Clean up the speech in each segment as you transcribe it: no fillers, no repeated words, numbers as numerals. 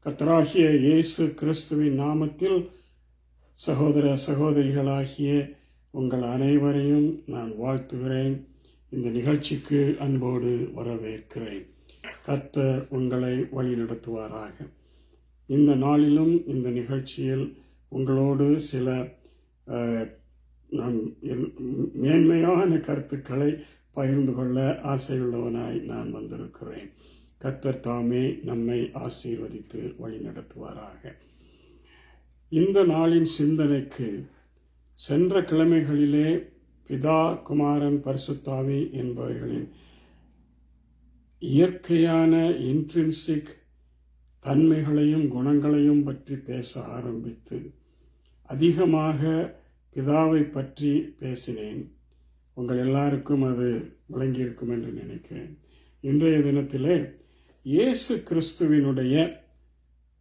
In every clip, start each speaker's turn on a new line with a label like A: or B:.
A: கர்த்தராகிய இயேசு கிறிஸ்துவின் நாமத்தில் சகோதர சகோதரிகளாகிய உங்கள் அனைவரையும் நான் வாழ்த்துகிறேன். இந்த நிகழ்ச்சிக்கு அன்போடு வரவேற்கிறேன். கர்த்தர் உங்களை வழிநடத்துவாராக. இந்த நாளிலும் இந்த நிகழ்ச்சியில் உங்களோடு சில மேன்மையான கருத்துக்களை பகிர்ந்து கொள்ள ஆசையுள்ளவனாய் நான் வந்திருக்கிறேன். கர்த்தர் தாமே நம்மை ஆசீர்வதித்து வழி நடத்துவாராக. இந்த நாளின் சிந்தனைக்கு சென்ற கிழமைகளிலே பிதா, குமாரன், பரிசுத்தாவி என்பவர்களின் இயற்கையான இன்ட்ரின்சிக் தன்மைகளையும் குணங்களையும் பற்றி பேச ஆரம்பித்து அதிகமாக பிதாவை பற்றி பேசினேன். உங்கள் எல்லாருக்கும் அது விளங்கியிருக்கும் என்று நினைக்கிறேன். இன்றைய தினத்திலே இயேசு கிறிஸ்துவினுடைய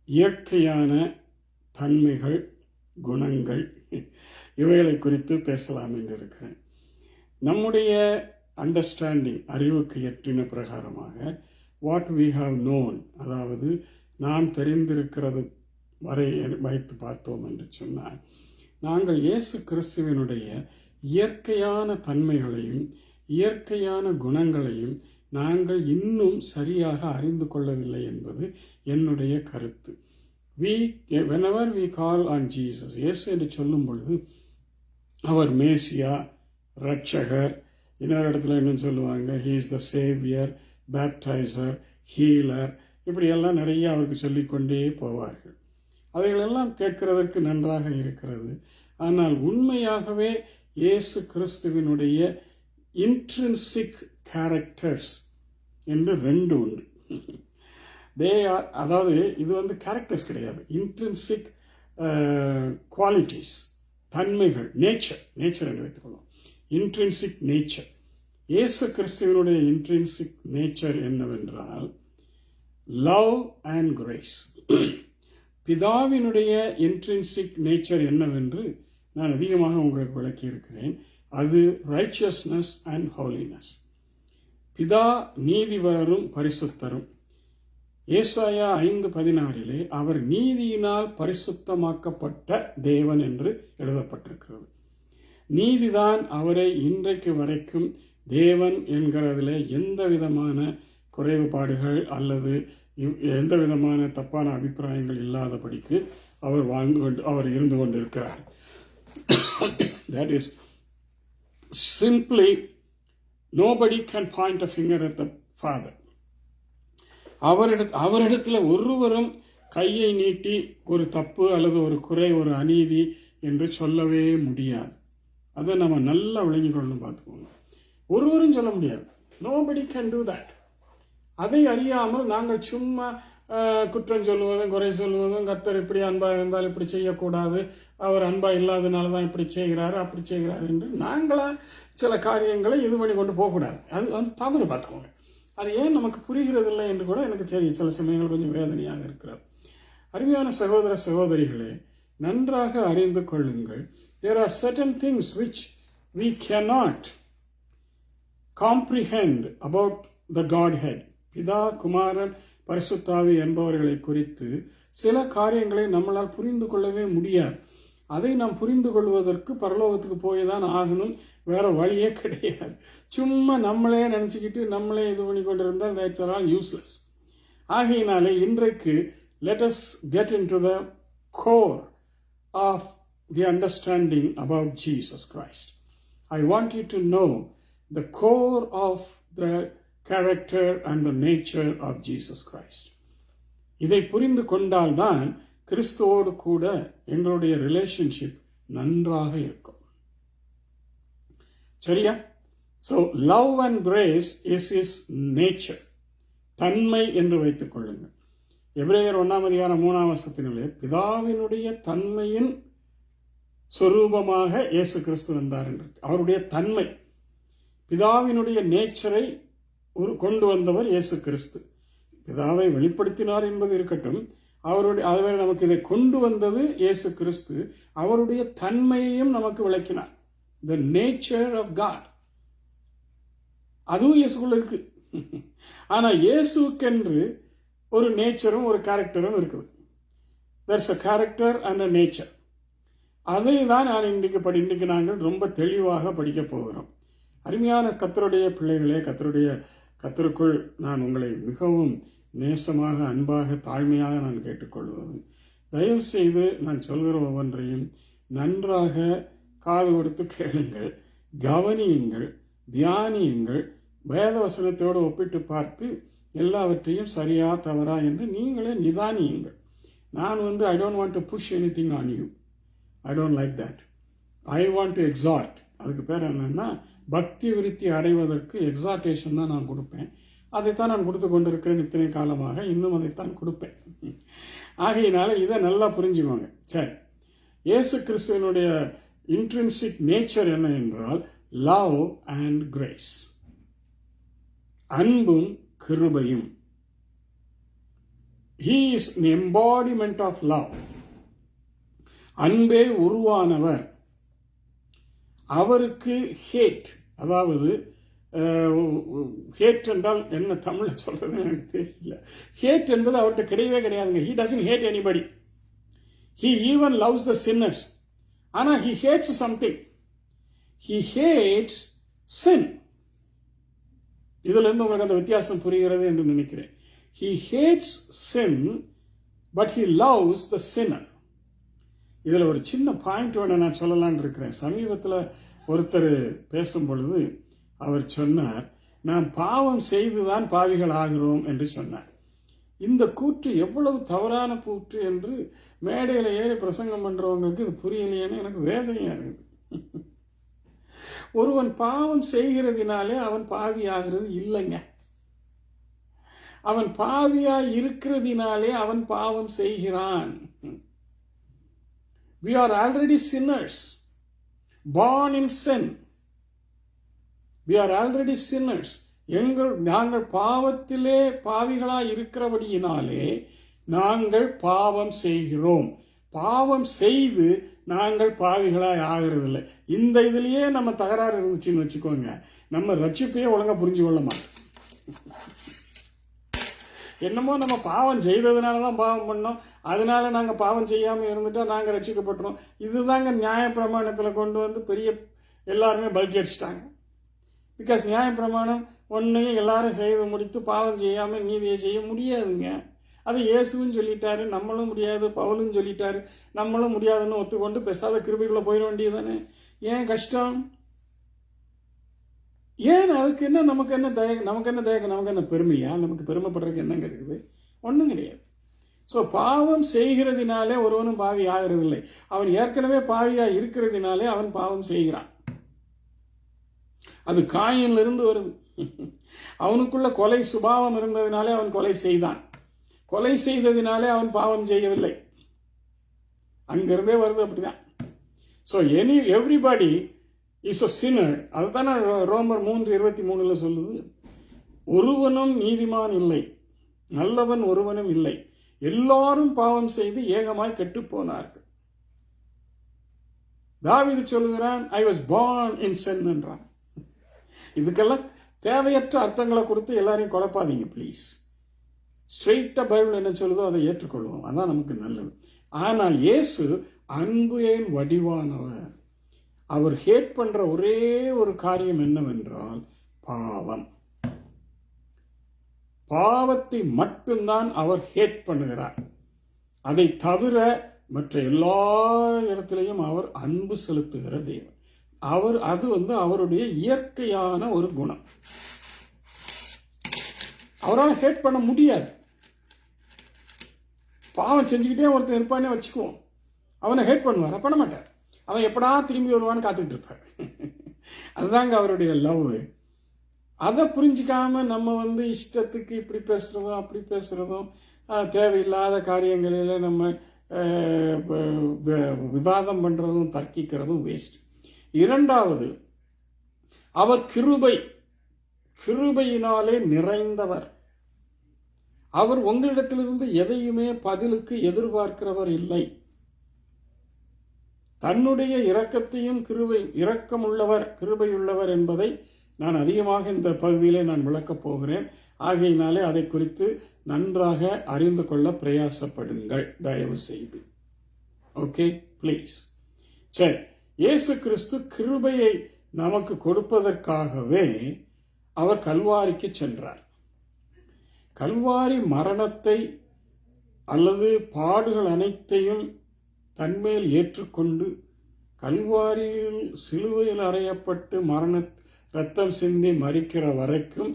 A: இயற்கையான தன்மைகள், குணங்கள் இவைகளை குறித்து பேசலாம் என்று இருக்கிறேன். நம்முடைய அண்டர்ஸ்டாண்டிங், அறிவுக்கு எட்டின பிரகாரமாக வாட் வி ஹாவ் நோன், அதாவது நாம் தெரிந்திருக்கிறது வரை வைத்து பார்த்தோம் என்று சொன்னால், நாங்கள் இயேசு கிறிஸ்துவினுடைய இயற்கையான தன்மைகளையும் இயற்கையான குணங்களையும் நாங்கள் இன்னும் சரியாக அறிந்து கொள்ளவில்லை என்பது என்னுடைய கருத்து. whenever we call on Jesus, இயேசு என்று சொல்லும் பொழுது அவர் மேசியா, ரட்சகர், இன்னொரு இடத்துல இன்னும் சொல்லுவாங்க he is the savior, baptizer, healer, இப்படியெல்லாம் நிறைய அவருக்கு சொல்லிக்கொண்டே போவார்கள். அவைகளெல்லாம் கேட்கிறதற்கு நன்றாக இருக்கிறது. ஆனால் உண்மையாகவே இயேசு கிறிஸ்துவினுடைய இன்ட்ரின்சிக் கேரக்டர்ஸ் என்று ரெண்டு உண்டு. அதாவது இது கேரக்டர்ஸ் கிடையாது, இன்ட்ரின்சிக் குவாலிட்டிஸ், தன்மைகள், நேச்சர் என்று வைத்துக்கொள்ளும். Intrinsic nature. இயேசு கிறிஸ்துவனுடைய இன்ட்ரின்சிக் நேச்சர் என்னவென்றால் லவ் அண்ட் கிரேஸ். பிதாவினுடைய இன்ட்ரின்சிக் நேச்சர் என்னவென்று நான் அதிகமாக உங்களுக்கு விளக்கி இருக்கிறேன். அது ரைச்சியஸ்னஸ் அண்ட் ஹோலினஸ். பிதா நீதிபரரும் பரிசுத்தரும். ஏசாயா 5:16 அவர் நீதியினால் பரிசுத்தமாக்கப்பட்ட தேவன் என்று எழுதப்பட்டிருக்கிறது. நீதிதான் அவரை இன்றைக்கு வரைக்கும் தேவன் என்கிறதில் எந்த விதமான குறைவுபாடுகள் அல்லது எந்த விதமான தப்பான அபிப்பிராயங்கள் இல்லாதபடிக்கு அவர் இருந்து கொண்டிருக்கிறார். That is simply nobody can point a finger at the Father. அவரிடத்தில் ஒருவரும் கையை நீட்டி ஒரு தப்பு அல்லது ஒரு குறை, ஒரு அநீதி என்று சொல்லவே முடியாது. அதை நம்ம நல்லா விளங்கி கொள்ளணும், பார்த்துக்கோங்க. ஒருவரும் சொல்ல முடியாது. nobody can do that. அதை அறியாமல் நாங்கள் சும்மா குற்றம் சொல்லுவதும் குறை சொல்லுவதும், கர்த்தர் இப்படி அன்பா இருந்தால் இப்படி செய்யக்கூடாது, அவர் அன்பா இல்லாதனால தான் இப்படி செய்கிறாரு அப்படி செய்கிறாரு என்று நாங்களா சில காரியங்களை இது பண்ணி கொண்டு போகக்கூடாது. அது தவறு, பார்த்துக்கோங்க. அது ஏன் நமக்கு புரிகிறதில்லை என்று கூட எனக்கு சரி சில சமயங்கள் கொஞ்சம் வேதனையாக இருக்கிறது. அருமையான சகோதர சகோதரிகளே, நன்றாக அறிந்து கொள்ளுங்கள். There are certain things which we cannot comprehend about the Godhead. பிதா, குமாரன், பரிசுத்தாவி என்பவர்களை குறித்து சில காரியங்களை நம்மளால் புரிந்து கொள்ளவே முடியாது. அதை நாம் புரிந்து கொள்வதற்கு பரலோகத்துக்கு போய் தான் ஆகணும், வேற வழியே கிடையாது. சும்மா நம்மளே நினச்சிக்கிட்டு நம்மளே இது பண்ணி கொண்டிருந்தால் that's all useless. ஆகையினாலே இன்றைக்கு let us get into the core of the understanding about Jesus Christ. I want you to know the core of the character and the nature of Jesus Christ. இதை புரிந்து கொண்டால்தான் கிறிஸ்துவோடு கூட எங்களுடைய relationship நன்றாக இருக்கும். சரியா? So love and grace is his nature. தன்மை என்று வைத்துக் கொள்ளுங்கள். எபிரேயர் 1:3 பிதாவினுடைய தன்மையின் சொரூபமாக இயேசு கிறிஸ்து வந்தார் என்று. அவருடைய தன்மை, பிதாவினுடைய நேச்சரை கொண்டு வந்தவர் இயேசு கிறிஸ்து. பிதாவை வெளிப்படுத்தினார் என்பது இருக்கட்டும், அவர் நமக்கு இதை கொண்டு வந்தது இயேசு கிறிஸ்து. அவருடைய தன்மையையும் நமக்கு விளக்கினார். The nature of God. அதுவும் இயேசுக்குள்ள இருக்கு. ஆனா இயேசுக்கென்று ஒரு நேச்சரும் ஒரு கேரக்டரும் இருக்குது. there's a character and a nature. அதை தான் நான் இன்றைக்கு நாங்கள் ரொம்ப தெளிவாக படிக்க போகிறோம். அருமையான கர்த்தருடைய பிள்ளைகளே, கர்த்தருக்குள் நான் உங்களை மிகவும் நேசமாக, அன்பாக, தாழ்மையாக நான் கேட்டுக்கொள்வது, தயவு செய்து நான் சொல்கிற ஒவ்வொன்றையும் நன்றாக காது கொடுத்து கேளுங்கள், கவனியுங்கள், தியானியுங்கள், வேத வசனத்தோடு ஒப்பிட்டு பார்த்து எல்லாவற்றையும் சரியா தவறா என்று நீங்களே நிதானியுங்கள். நான் I don't want to push anything on you. I don't like that. I want to exhort. அதுக்கு பேர் என்னன்னா, பக்தி விருத்தி அடைவதற்கு எக்ஸார்டேஷன் தான் நான் கொடுப்பேன். அதைத்தான் நான் கொடுத்து கொண்டிருக்கிறேன் இத்தனை காலமாக, இன்னும் அதைத்தான் கொடுப்பேன். ஆகையினால இதை நல்லா புரிஞ்சுக்கோங்க. சரி, இயேசு கிறிஸ்துவனுடைய இன்ட்ரின்சிக் நேச்சர் என்ன என்றால் லவ் அண்ட் கிரேஸ், அன்பும் கிருபையும். He is an embodiment of love. அன்பே உருவானவர். அவருக்கு ஹேட், அதாவது ஹேட் என்றால் என்ன தமிழ்ல சொல்றது எனக்கு தெரியல. ஹேட் என்பது அவர்கிட்ட கிடையவே கிடையாதுங்க. He doesn't hate anybody. He even loves the sinners. ஆனா he hates something. He hates sin. இதுல இருந்து உங்களுக்கு அந்த வித்தியாசம் புரிகிறது என்று நினைக்கிறேன். He hates sin, but he loves the sinner. இதுல ஒரு சின்ன பாயிண்ட் வேணும் நான் சொல்லலான்னு இருக்கிறேன். சமீபத்தில் ஒருத்தர் பேசும் பொழுது அவர் சொன்னார், நாம் பாவம் செய்துதான் பாவிகள் ஆகிறோம் என்று சொன்னார். இந்த கூற்று எவ்வளவு தவறான கூற்று என்று மேடையில் ஏறி பிரசங்கம் பண்றவங்களுக்கு இது புரியலையேன்னு எனக்கு வேதனையா இருக்குது. ஒருவன் பாவம் செய்கிறதினாலே அவன் பாவி ஆகிறது இல்லைங்க. அவன் பாவியா இருக்கிறதினாலே அவன் பாவம் செய்கிறான். We are already sinners, born in sin. We are already sinners. நாங்கள் பாவத்திலே பாவிகளாய் இருக்கிறபடியினாலே நாங்கள் பாவம் செய்கிறோம். பாவம் செய்து நாங்கள் பாவிகளாய் ஆகிறதில்லை. இந்த இதுலயே நம்ம தகராறு இருந்துச்சுன்னு வச்சுக்கோங்க, நம்ம ரட்சிப்பையே ஒழுங்கா புரிஞ்சு கொள்ள மாட்டோம். என்னமோ நம்ம பாவம் செய்ததுனால தான் பாவம் பண்ணோம், அதனால நாங்கள் பாவம் செய்யாமல் இருந்துட்டா நாங்கள் ரட்சிக்கப்பட்டுறோம். இதுதாங்க நியாயப்பிரமாணத்தில் கொண்டு வந்து பெரிய எல்லாருமே பல்கி அடிச்சிட்டாங்க. பிகாஸ் நியாயப்பிரமாணம் ஒன்றையும் எல்லாரும் செய்து முடித்து பாவம் செய்யாமல் நீதியை செய்ய முடியாதுங்க. அது இயேசுன்னு சொல்லிட்டாரு, நம்மளும் முடியாது, பவுலும் சொல்லிட்டாரு, நம்மளும் முடியாதுன்னு ஒத்துக்கொண்டு பெசாத கிருபைக்குள்ள போயிட வேண்டியதுதானே. ஏன் கஷ்டம்? ஏன் அதுக்கு என்ன? நமக்கு என்ன தயக்கம், நமக்கு என்ன பெருமையா? நமக்கு பெருமைப்படுறதுக்கு என்னங்க இருக்குது? ஒன்றும் கிடையாது. ஸோ பாவம் செய்கிறதினாலே ஒருவனும் பாவி ஆகிறதில்லை. அவன் ஏற்கனவே பாவியா இருக்கிறதினாலே அவன் பாவம் செய்கிறான். அது காயினிலிருந்து வருது. அவனுக்குள்ள கொலை சுபாவம் இருந்ததினாலே அவன் கொலை செய்தான். கொலை செய்ததினாலே அவன் பாவம் செய்யவில்லை. அங்கிருந்தே வருது. அப்படிதான். So everybody is a sinner. அதுதானே ரோமர் 3:23 சொல்லுது. ஒருவனும் நீதிமான் இல்லை, நல்லவன் ஒருவனும் இல்லை, எல்லாரும் பாவம் செய்து ஏகமாய் கெட்டு போனார்கள். தாவீது சொல்லுகிறான், I was born in sin என்றான். இதுக்கெல்லாம் தேவையற்ற அர்த்தங்களை கொடுத்து எல்லாரையும் குழப்பாதீங்க ப்ளீஸ். ஸ்ட்ரெயிட்டா பைபிள் என்ன சொல்லுதோ அதை ஏற்றுக்கொள்வோம், அதான் நமக்கு நல்லது. ஆனால் இயேசு அன்புவின் வடிவானவர். அவர் ஹேட் பண்ற ஒரே ஒரு காரியம் என்னவென்றால் பாவம். பாவத்தை மட்டும்தான் அவர் ஹேட் பண்ணுகிறார். அதை தவிர மற்ற எல்லா இடத்திலையும் அவர் அன்பு செலுத்துகிற தேவன். அது அவருடைய இயற்கையான ஒரு குணம். அவரால் ஹேட் பண்ண முடியாது. பாவம் செஞ்சுக்கிட்டே ஒருத்தன் இருப்பானே வச்சுக்குவோம், அவனை ஹேட் பண்ணுவார்? பண்ண மாட்டார். அவன் எப்படா திரும்பி வருவான்னு காத்துக்கிட்டு இருப்பார். அதுதாங்க அவருடைய லவ். அதை புரிஞ்சிக்காம நம்ம இஷ்டத்துக்கு இப்படி பேசுறதும் அப்படி பேசுறதும் தேவையில்லாத காரியங்களில் நம்ம விவாதம் பண்றதும் தர்க்கிக்கிறதும் வேஸ்ட். இரண்டாவது, அவர் கிருபையினாலே நிறைந்தவர். அவர் உங்களிடத்திலிருந்து எதையுமே பதிலுக்கு எதிர்பார்க்கிறவர் இல்லை. தன்னுடைய இரக்கத்தையும் இரக்கமுள்ளவர், கிருபையுள்ளவர் என்பதை நான் அதிகமாக இந்த பகுதியிலே நான் விளக்கப் போகிறேன். ஆகையினாலே அதை குறித்து நன்றாக அறிந்து கொள்ள பிரயாசப்படுங்கள் தயவு செய்து. Okay, please. சரி, இயேசு கிறிஸ்து கிருபையை நமக்கு கொடுப்பதற்காகவே அவர் கல்வாரிக்கு சென்றார். கல்வாரி மரணத்தை அல்லது பாடுகள் அனைத்தையும் தன்மேல் ஏற்றுக்கொண்டு கல்வாரியில் சிலுவையில் அறையப்பட்டு ரத்தம் சிந்தி மரிக்கிற வரைக்கும்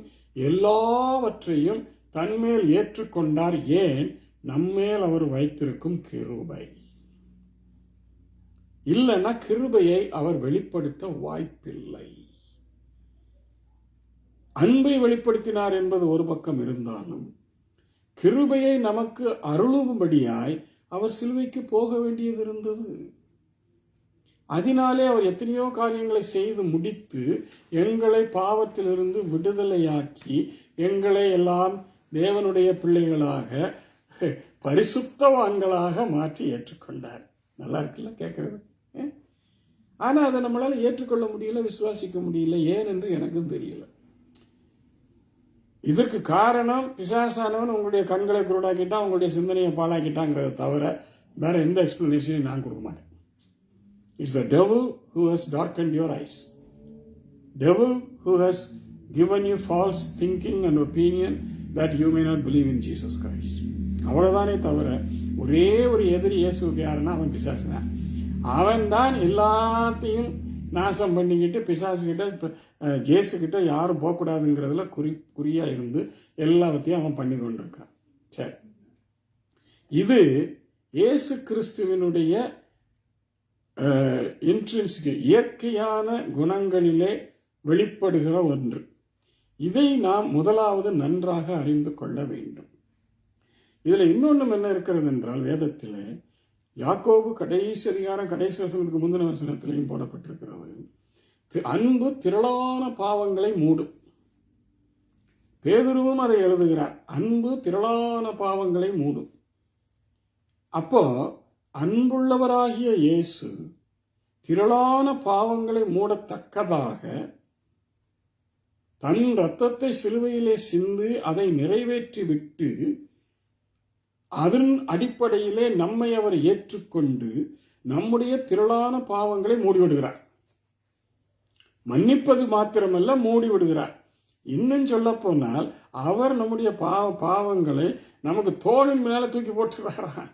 A: எல்லாவற்றையும் தன்மேல் ஏற்றுக்கொண்டார். ஏன்? நம்மேல் அவர் வைத்திருக்கும் கிருபை. இல்லைன்னா கிருபையை அவர் வெளிப்படுத்த வாய்ப்பில்லை. அன்பை வெளிப்படுத்தினார் என்பது ஒரு பக்கம் இருந்தாலும் கிருபையை நமக்கு அருளும்படியாய் அவர் சிலுவைக்கு போக வேண்டியது இருந்தது. அதனாலே அவர் எத்தனையோ காரியங்களை செய்து முடித்து எங்களை பாவத்திலிருந்து விடுதலையாக்கி எங்களை எல்லாம் தேவனுடைய பிள்ளைகளாக பரிசுத்தவான்களாக மாற்றி ஏற்றுக்கொண்டார். நல்லா இருக்குல்ல கேட்கறது? ஆனா அதை நம்மளால ஏற்றுக்கொள்ள முடியல, விசுவாசிக்க முடியல. ஏன் என்று எனக்கும் தெரியல. இதற்கு காரணம் பிசாசானவன் உங்களுடைய கண்களை குருடாக்கிட்டான், உங்களுடைய சிந்தனையை பாழாக்கிட்டாங்கிறத தவிர வேற எந்த எக்ஸ்பிளனேஷனையும் நான் கொடுக்க மாட்டேன். It's the devil who has darkened your eyes. Devil who has given you false thinking and opinion that you may not believe in Jesus Christ. அவ்வளவுதானே தவிர ஒரே ஒரு எதிரி இயேசுக்கு யாருன்னா அவன் பிசாசு தான். அவன் தான் எல்லாத்தையும் நாசம் பண்ணிக்கிட்டு பிசாசுகிட்ட ஜேசுகிட்ட யாரும் போகக்கூடாதுங்கிறதுல குறியா இருந்து எல்லாத்தையும் அவன் பண்ணி கொண்டிருக்கான். சரி, இது இயேசு கிறிஸ்துவனுடைய இன்ட்ரின்சிக் இயற்கையான குணங்களிலே வெளிப்படுகிற ஒன்று. இதை நாம் முதலாவது நன்றாக அறிந்து கொள்ள வேண்டும். இதுல இன்னொன்றும் என்ன இருக்கிறது என்றால், வேதத்திலே யாக்கோபு கடைசி அதிகாரம் கடைசி வசனத்துக்கு முந்தின வசனத்திலையும் போடப்பட்டிருக்கிறது, அன்பு திரளான பாவங்களை மூடும். பேதுருவும் அதை எழுதுகிறார், அன்பு திரளான பாவங்களை மூடும். அப்போ அன்புள்ளவராகிய இயேசு திரளான பாவங்களை மூடத்தக்கதாக தன் இரத்தத்தை சிலுவையிலே சிந்து அதை நிறைவேற்றி விட்டு அதன் அடிப்படையிலே நம்மை அவர் ஏற்றுக்கொண்டு நம்முடைய திரளான பாவங்களை மூடிவிடுகிறார். மன்னிப்பது மாத்திரமல்ல, மூடிவிடுகிறார். இன்னும் சொல்ல போனால் அவர் நம்முடைய பாவங்களை நமக்கு தோளின் மேல தூக்கி போட்டுறாராம்.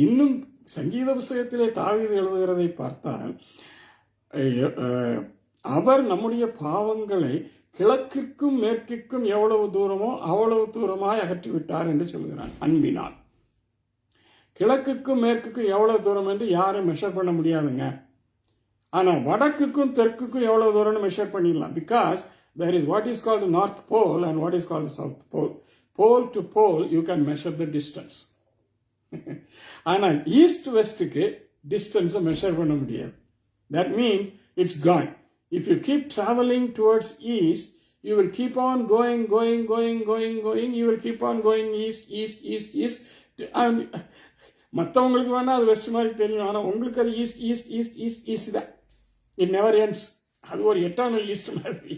A: இன்னும் சங்கீத புஸ்தகத்திலே தாவீது எழுதுகிறதை பார்த்தால் அவர் நம்முடைய பாவங்களை கிழக்கிற்கும் மேற்கிற்கும் எவ்வளவு தூரமோ அவ்வளவு தூரமாய் அகற்றிவிட்டார் என்று சொல்கிறான் அன்பினால். கிழக்குக்கும் மேற்குக்கும் எவ்வளவு தூரம் என்று யாரும் மெஷர் பண்ண முடியாதுங்க. ஆனா வடக்குக்கும் தெற்குக்கும் எவ்வளவு தூரம்னு மெஷர் பண்ணிடலாம். Because there is what is called the north pole and what is called the south pole. Pole to pole you can measure the distance. ஆனால் ஈஸ்ட் வெஸ்டுக்கு டிஸ்டன்ஸை மெஷர் பண்ண முடியாது. That means it's gone. If you keep traveling towards east, you will keep on going. You will keep on going east. மற்றவங்களுக்கு வேணா அது west மாதிரி தெரியும், ஆனால் உங்களுக்கு அது ஈஸ்ட் தான். It never ends. அது ஒரு எட்டர்னல் ஈஸ்ட் மாதிரி.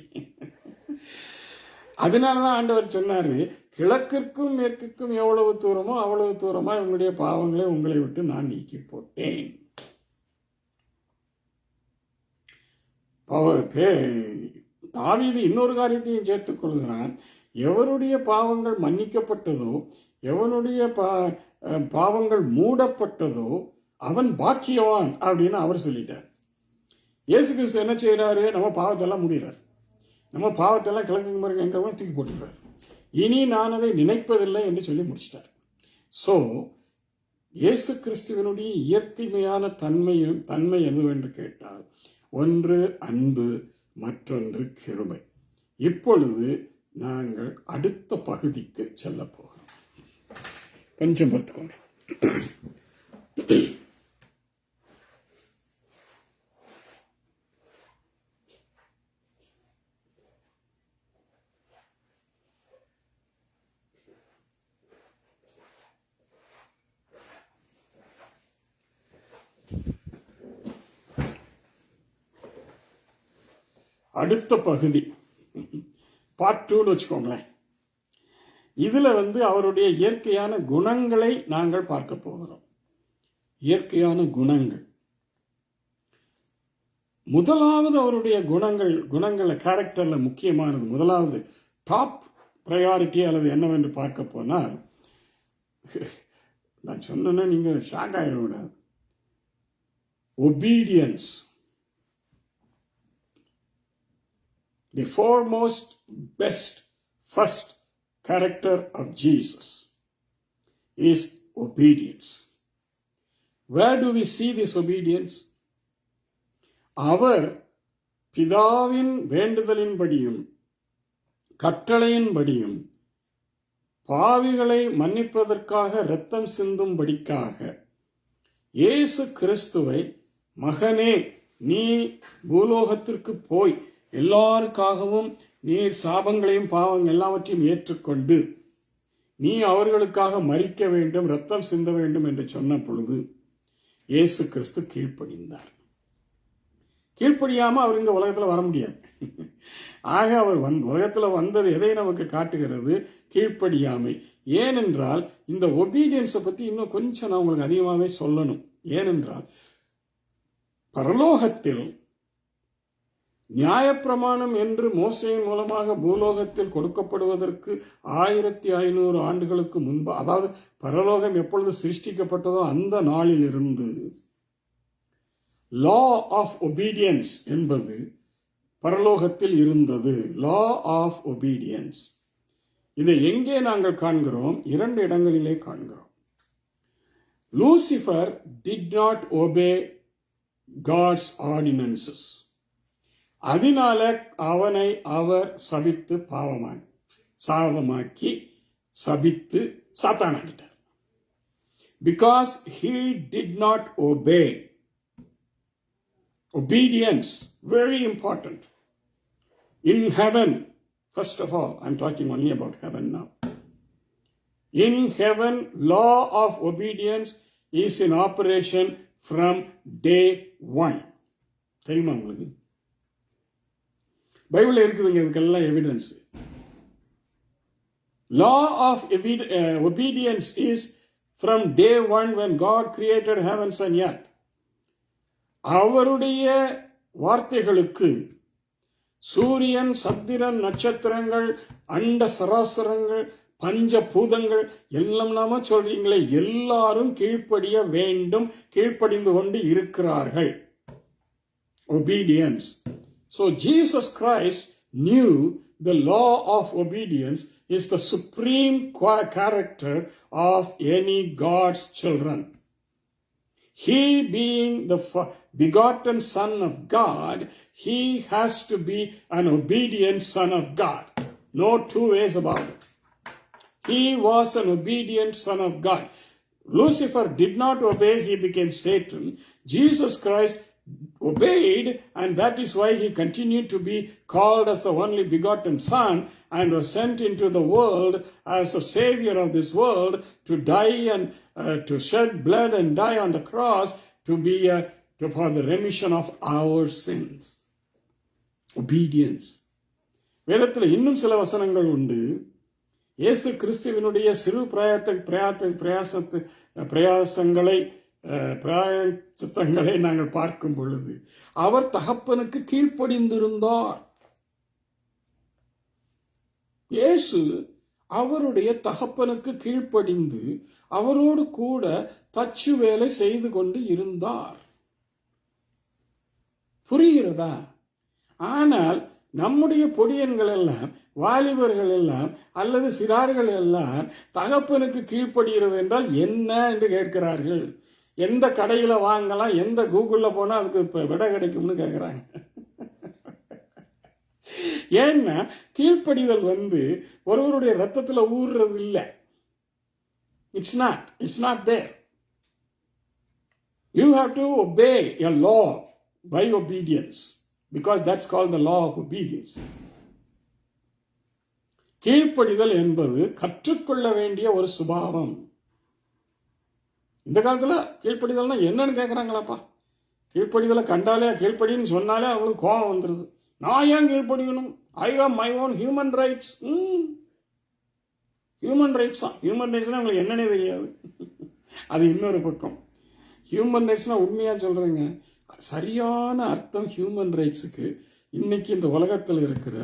A: அதனாலதான் ஆண்டவர் சொன்னாரு, கிழக்கிற்கும் மேற்குக்கும் எவ்வளவு தூரமோ அவ்வளவு தூரமா உங்களுடைய பாவங்களை உங்களை விட்டு நான் நீக்கி போட்டேன். தாவீது இன்னொரு காரியத்தையும் சேர்த்துக் கொள்கிறான். எவருடைய பாவங்கள் மன்னிக்கப்பட்டதோ, எவனுடைய பாவங்கள் மூடப்பட்டதோ அவன் பாக்கியவான் அப்படின்னு அவர் சொல்லிட்டார். இயேசு கிறிஸ்து என்ன செய்யறாரு? நம்ம பாவத்தெல்லாம் முடிகிறார். நம்ம பாவத்தெல்லாம் கிழக்கு மருங்க எங்க தூக்கி போட்டுக்கிறார். இனி நான் அதை நினைப்பதில்லை என்று சொல்லி முடிச்சிட்டார். சோ இயேசு கிறிஸ்துவனுடைய இயற்கைமையான தன்மை என்னவென்று கேட்டால், ஒன்று அன்பு, மற்றொன்று கிருபை. இப்பொழுது நாங்கள் அடுத்த பகுதிக்கு செல்ல போகிறோம். கொஞ்சம் பார்த்துக்கோங்க. அடுத்த பகுதி பார்ட் 2ன்னு வச்சுக்கோங்களேன். இதுல அவருடைய இயற்கையான குணங்களை நாங்கள் பார்க்க போகிறோம். இயற்கையான குணங்கள். முதலாவது அவருடைய குணங்கள் கேரக்டர்ல முக்கியமானது, முதலாவது டாப் ப்ரையாரிட்டி அல்லது என்னவென்று பார்க்க போனால், நான் சொன்னேன்னா நீங்க ஷாக் ஆயிடக்கூடாது. Obedience. The foremost best first character of Jesus is obedience. Where do we see this obedience? அவர் பிதாவின் வேண்டுதலின்படியும் கட்டளையின்படியும் பாவிகளை மன்னிப்பதற்காக இரத்தம் சிந்தும்படிக்காக இயேசு கிறிஸ்துவை, மகனே நீ பூலோகத்திற்கு போய் எல்லாருக்காகவும் நீர் சாபங்களையும் பாவங்கள் எல்லாவற்றையும் ஏற்றுக்கொண்டு நீ அவர்களுக்காக மரிக்க வேண்டும், இரத்தம் சிந்த வேண்டும் என்று சொன்ன பொழுது இயேசு கிறிஸ்து கீழ்ப்படிந்தார். கீழ்ப்படியாம அவர் இந்த உலகத்துல வர முடியாது. ஆக அவர் உலகத்துல வந்தது எதை நமக்கு காட்டுகிறது? கீழ்ப்படியாமை. ஏனென்றால் இந்த ஒபீடியன்ஸை பத்தி இன்னும் கொஞ்சம் நான் உங்களுக்கு அதிகமாகவே சொல்லணும். ஏனென்றால் பரலோகத்தில் நியாயப்பிரமாணம் என்று மோசேயின் மூலமாக பூலோகத்தில் கொடுக்கப்படுவதற்கு 1500 ஆண்டுகளுக்கு முன்பு, அதாவது பரலோகம் எப்பொழுது சிருஷ்டிக்கப்பட்டதோ அந்த நாளில் இருந்து லா ஆஃப் ஒபீடியன்ஸ் என்பது பரலோகத்தில் இருந்தது. Law of obedience. இதை எங்கே நாங்கள் காண்கிறோம்? 2 இடங்களிலே காண்கிறோம். Lucifer did not obey God's ordinances. அதனால அவனை அவர் சபித்து சாபமாக்கி சபித்து சாத்தானாக்கிட்டார். Because he did not obey. Obedience, very important. In heaven, first of all, I'm talking only about heaven now. In heaven, law of obedience is in operation from day 1. தெரியுமா உங்களுக்கு? பைபிள்ல இருக்குதுங்க இதுக்கெல்லாம் evidence. Law of obedience is from day 1 when God created heavens and earth. அவருடைய வார்த்தைகளுக்கு சூரியன், சந்திரன், நட்சத்திரங்கள், அண்ட சராசரங்கள், பஞ்சபூதங்கள் எல்லாம் நாம சொல்றீங்களே, எல்லாரும் கீழ்ப்படிய வேண்டும், கீழ்ப்படிந்து கொண்டு இருக்கிறார்கள். Obedience. So Jesus Christ knew the law of obedience is the supreme character of any God's children. He being the begotten Son of God, he has to be an obedient Son of God. No two ways about it. He was an obedient Son of God. Lucifer did not obey, he became Satan. Jesus Christ obeyed, and that is why he continued to be called as the only begotten Son and was sent into the world as a savior of this world to die and to shed blood and die on the cross to be for the remission of our sins. Obedience. வேதத்தில் இன்னும் சில வசனங்கள் உண்டு. இயேசு கிறிஸ்துவினுடைய சிறு பிரயாசங்களை நாங்கள் பார்க்கும் பொழுது அவர் தகப்பனுக்கு கீழ்ப்படிந்திருந்தார். இயேசு அவருடைய தகப்பனுக்கு கீழ்ப்படிந்து அவரோடு கூட தச்சு வேலை செய்து கொண்டு இருந்தார். புரிகிறதா? ஆனால் நம்முடைய பொடியன்கள் எல்லாம், வாலிபர்கள் எல்லாம் அல்லது சிறார்கள் எல்லாம் தகப்பனுக்கு கீழ்ப்படுகிறது என்றால் என்ன என்று கேட்கிறார்கள். எந்த கடையில வாங்கலாம், எந்த கூகுள்ல போனா அதுக்கு இப்ப விடை கிடைக்கும்னு கேட்கிறாங்க. ஏன்னா கீழ்ப்படிதல் ஒருவருடைய ரத்தத்துல ஊறுறது இல்லை. It's not there. You have to obey a law by obedience, because that's called the law of obedience. கீழ்ப்படிதல் என்பது கற்றுக்கொள்ள வேண்டிய ஒரு சுபாவம். இந்த காலத்துல கீழ்ப்படிதல்னா என்னன்னு கேட்கறாங்களாப்பா. கீழ்ப்படிதலை கண்டாலே கீழ்ப்படின்னு சொன்னாலே அவங்களுக்கு கோபம் வந்துருது. நான் ஏன் கீழ்ப்படிக்கணும்? I have my own human rights. Human rights தான். ஹியூமன் ரைட்ஸ்னா உங்களுக்கு என்னன்னே தெரியாது. அது இன்னொரு பக்கம். ஹியூமன் ரைட்ஸ்னா உண்மையாக சொல்கிறேங்க, சரியான அர்த்தம் ஹியூமன் ரைட்ஸுக்கு இன்னைக்கு இந்த உலகத்தில் இருக்கிற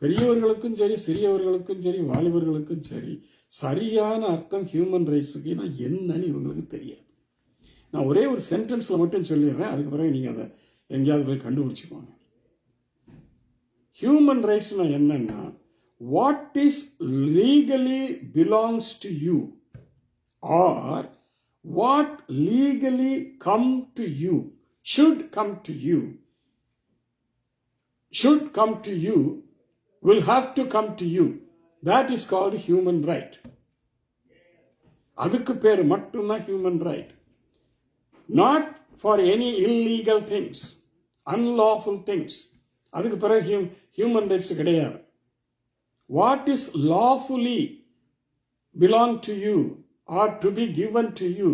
A: பெரியவர்களுக்கும் சரி, சிறியவர்களுக்கும் சரி, வாலிபர்களுக்கும் சரி, சரியான அர்த்தம் ஹியூமன் ரைட்ஸுக்கு நான் என்னன்னு இவங்களுக்கு தெரியாது. நான் ஒரே ஒரு சென்டென்ஸில் மட்டும் சொல்லிடுறேன், அதுக்கு பிறகு நீங்கள் அதை எங்கேயாவது போய் கண்டுபிடிச்சிக்கோங்க. ஹியூமன் ரைட்ஸ்னா என்னன்னா, what is legally belongs to you R what legally come to you, should come to you, will have to come to you. That is called human right. அதுக்கு பேர் மட்டும்தான் human right. Not for any illegal things, unlawful things. அதுக்கு பிறகு human rights கிடையாது. What is lawfully belong to you or to be given to you,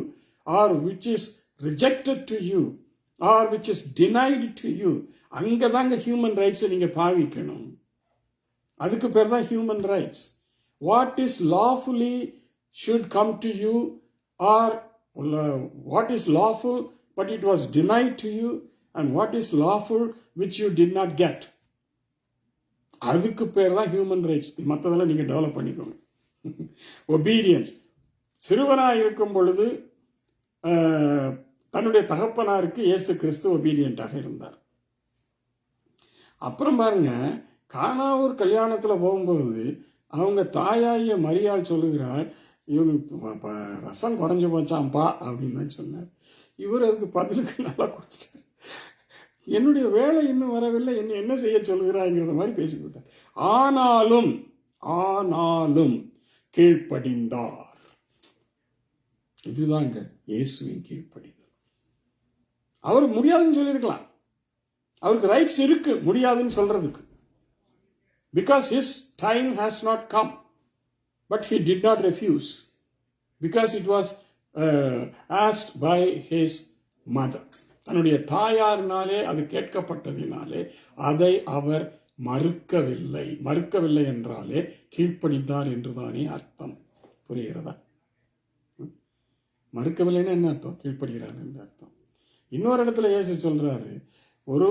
A: or which is rejected to you, or which is denied to you, அங்கதாங்க human ரைட்ஸை நீங்க பாவிக்கணும். அதுக்கு பேர் தான் human rights. What is lawfully should come to you, or what is lawful but it was denied to you, and what is lawful which you did not get, அதுக்கு பேர் தான் ஹியூமன் ரைட்ஸ். மற்றதெல்லாம் நீங்க டெவலப் பண்ணிக்கோங்க. Obedience. சிறுவனாக இருக்கும் பொழுது தன்னுடைய தகப்பனாருக்கு இயேசு கிறிஸ்து ஒபீடியண்டாக இருந்தார். அப்புறம் பாருங்க, கானாவூர் கல்யாணத்தில் போகும்போது அவங்க தாயாகிய மரியாள் சொல்லுகிறார், இவங்க ரசம் குறைஞ்சு போச்சாம்பா அப்படின்னு தான் சொன்னார். இவர் அதுக்கு பதிலுக்கு நல்லா கொடுத்துட்டார். என்னுடைய வேலை இன்னும் வரவில்லை, என்ன செய்ய சொல்லுகிறாங்கிறத மாதிரி பேசிக்கிட்டார். ஆனாலும் கீழ்ப்படிந்தார். இதுதாங்க இயேசுவின் கீழ்ப்படிதல். அவர் முடியாதுன்னு சொல்லியிருக்கலாம், அவருக்கு ரைட்ஸ் இருக்கு முடியாதுன்னு சொல்றதுக்கு. Because his time has not come, but he did not refuse because it was asked by his mother. தன்னுடைய தாயாரினாலே அது கேட்கப்பட்டதினாலே அதை அவர் மறுக்கவில்லை என்றாலே கீழ்ப்படிந்தார் என்றுதானே அர்த்தம். புரிகிறதா? மறுக்கவில்லைன்னா என்ன அர்த்தம்? கீழ்ப்படுகிறார் என்று அர்த்தம். இன்னொரு இடத்துல இயேசு சொல்றாரு, ஒரு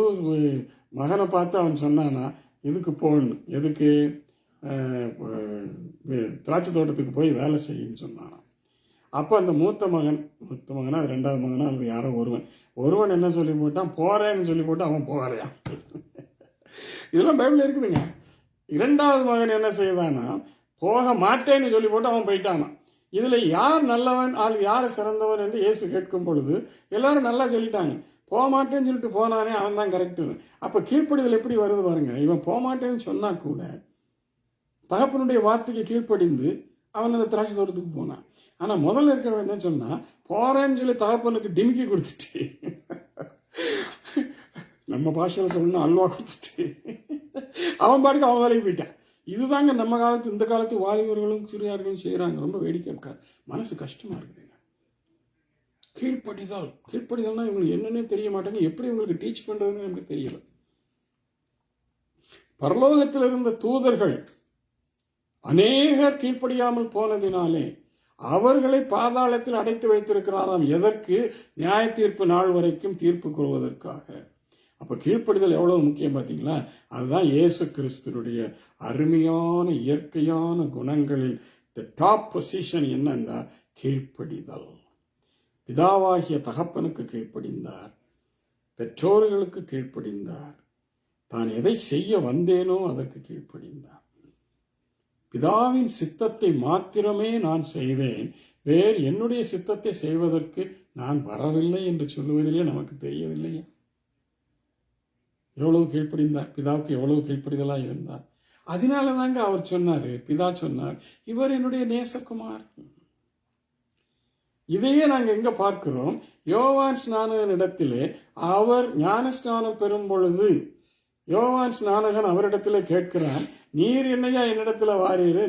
A: மகனை பார்த்து அவன் சொன்னானா, எதுக்கு போகணும், எதுக்கு திராட்சை தோட்டத்துக்கு போய் வேலை செய்யுன்னு சொன்னானா. அப்போ அந்த மூத்த மகனா ரெண்டாவது மகனா அது யாரோ ஒருவன் என்ன சொல்லி போட்டான், போறேன்னு சொல்லி போட்டு அவன் போகலையா. இதெல்லாம் பைபிள் இருக்குதுங்க. இரண்டாவது மகன் என்ன செய்தானா, போக மாட்டேன்னு சொல்லி போட்டு அவன் போயிட்டானா. இதுல யார் நல்லவன், யார் சிறந்தவன் என்று இயேசு கேட்கும் பொழுது எல்லாரும் நல்லா சொல்லிட்டாங்க. போக மாட்டேன்னு சொல்லிட்டு போனானே அவன் தான் கரெக்டு. அப்ப கீழ்ப்படிதல் எப்படி வருது பாருங்க. இவன் போக மாட்டேன்னு சொன்னா கூட தகப்பனுடைய வார்த்தைக்கு கீழ்ப்படிந்து அவன் அந்த திராட்சை தோட்டத்துக்கு போனான். ஆனா முதல்ல இருக்கிறவன் என்ன சொன்னா, போறேன்னு சொல்லி தகப்பனுக்கு டிமிக்கி கொடுத்துட்டு, நம்ம பாஷையில சொல்லணும் அல்வா கொடுத்துட்டு அவன் பாட்டுக்கு அவன் வேலைக்கு போயிட்டான். இதுதாங்க நம்ம இந்த காலத்து வாலிபர்களும் சிறியார்களும் செய்யறாங்க. ரொம்ப வேடிக்கை, மனசு கஷ்டமா இருக்குதுங்க. கீழ்ப்படிதல்னா இவங்களுக்கு என்னன்னே தெரிய மாட்டாங்க. எப்படி இவங்களுக்கு டீச் பண்றதுன்னு நமக்கு தெரியல. பரலோகத்தில் இருந்த தூதர்கள் அநேகர் கீழ்ப்படியாமல் போனதினாலே அவர்களை பாதாளத்தில் அடைத்து வைத்திருக்கிறாராம். எதற்கு? நியாய தீர்ப்பு நாள் வரைக்கும் தீர்ப்பு கூறுவதற்காக. அப்ப கீழ்ப்படிதல் எவ்வளவு முக்கியம் பார்த்தீங்களா? அதுதான் இயேசு கிறிஸ்துடைய அருமையான இயற்கையான குணங்களில் டாப் பொசிஷன் என்னன்னா கீழ்ப்படிதல். பிதாவாகிய தகப்பனுக்கு கீழ்ப்படிந்தார், பெற்றோர்களுக்கு கீழ்ப்படிந்தார், தான் எதை செய்ய வந்தேனோ அதற்கு கீழ்ப்படிந்தார். பிதாவின் சித்தத்தை மாத்திரமே நான் செய்வேன், வேறு என்னுடைய சித்தத்தை செய்வதற்கு நான் வரவில்லை என்று சொல்லுவதிலே நமக்கு தெரியவில்லையே. எவ்வளவு கீழ்ப்படிந்தார், பிதாவுக்கு எவ்வளவு கீழ்ப்படிதலா இருந்தார். அதனாலதாங்க அவர் சொன்னாரு, பிதா சொன்னார், இவர் என்னுடைய நேசகுமார். இதையே நாங்க எங்க பார்க்கிறோம்? யோவான் ஸ்நானகன் இடத்திலே அவர் ஞான ஸ்நானம் பெறும் பொழுது யோவான் ஸ்நானகன் அவரிடத்துல கேட்கிறான், நீர் என்னையா என்னிடத்துல வாரீரு,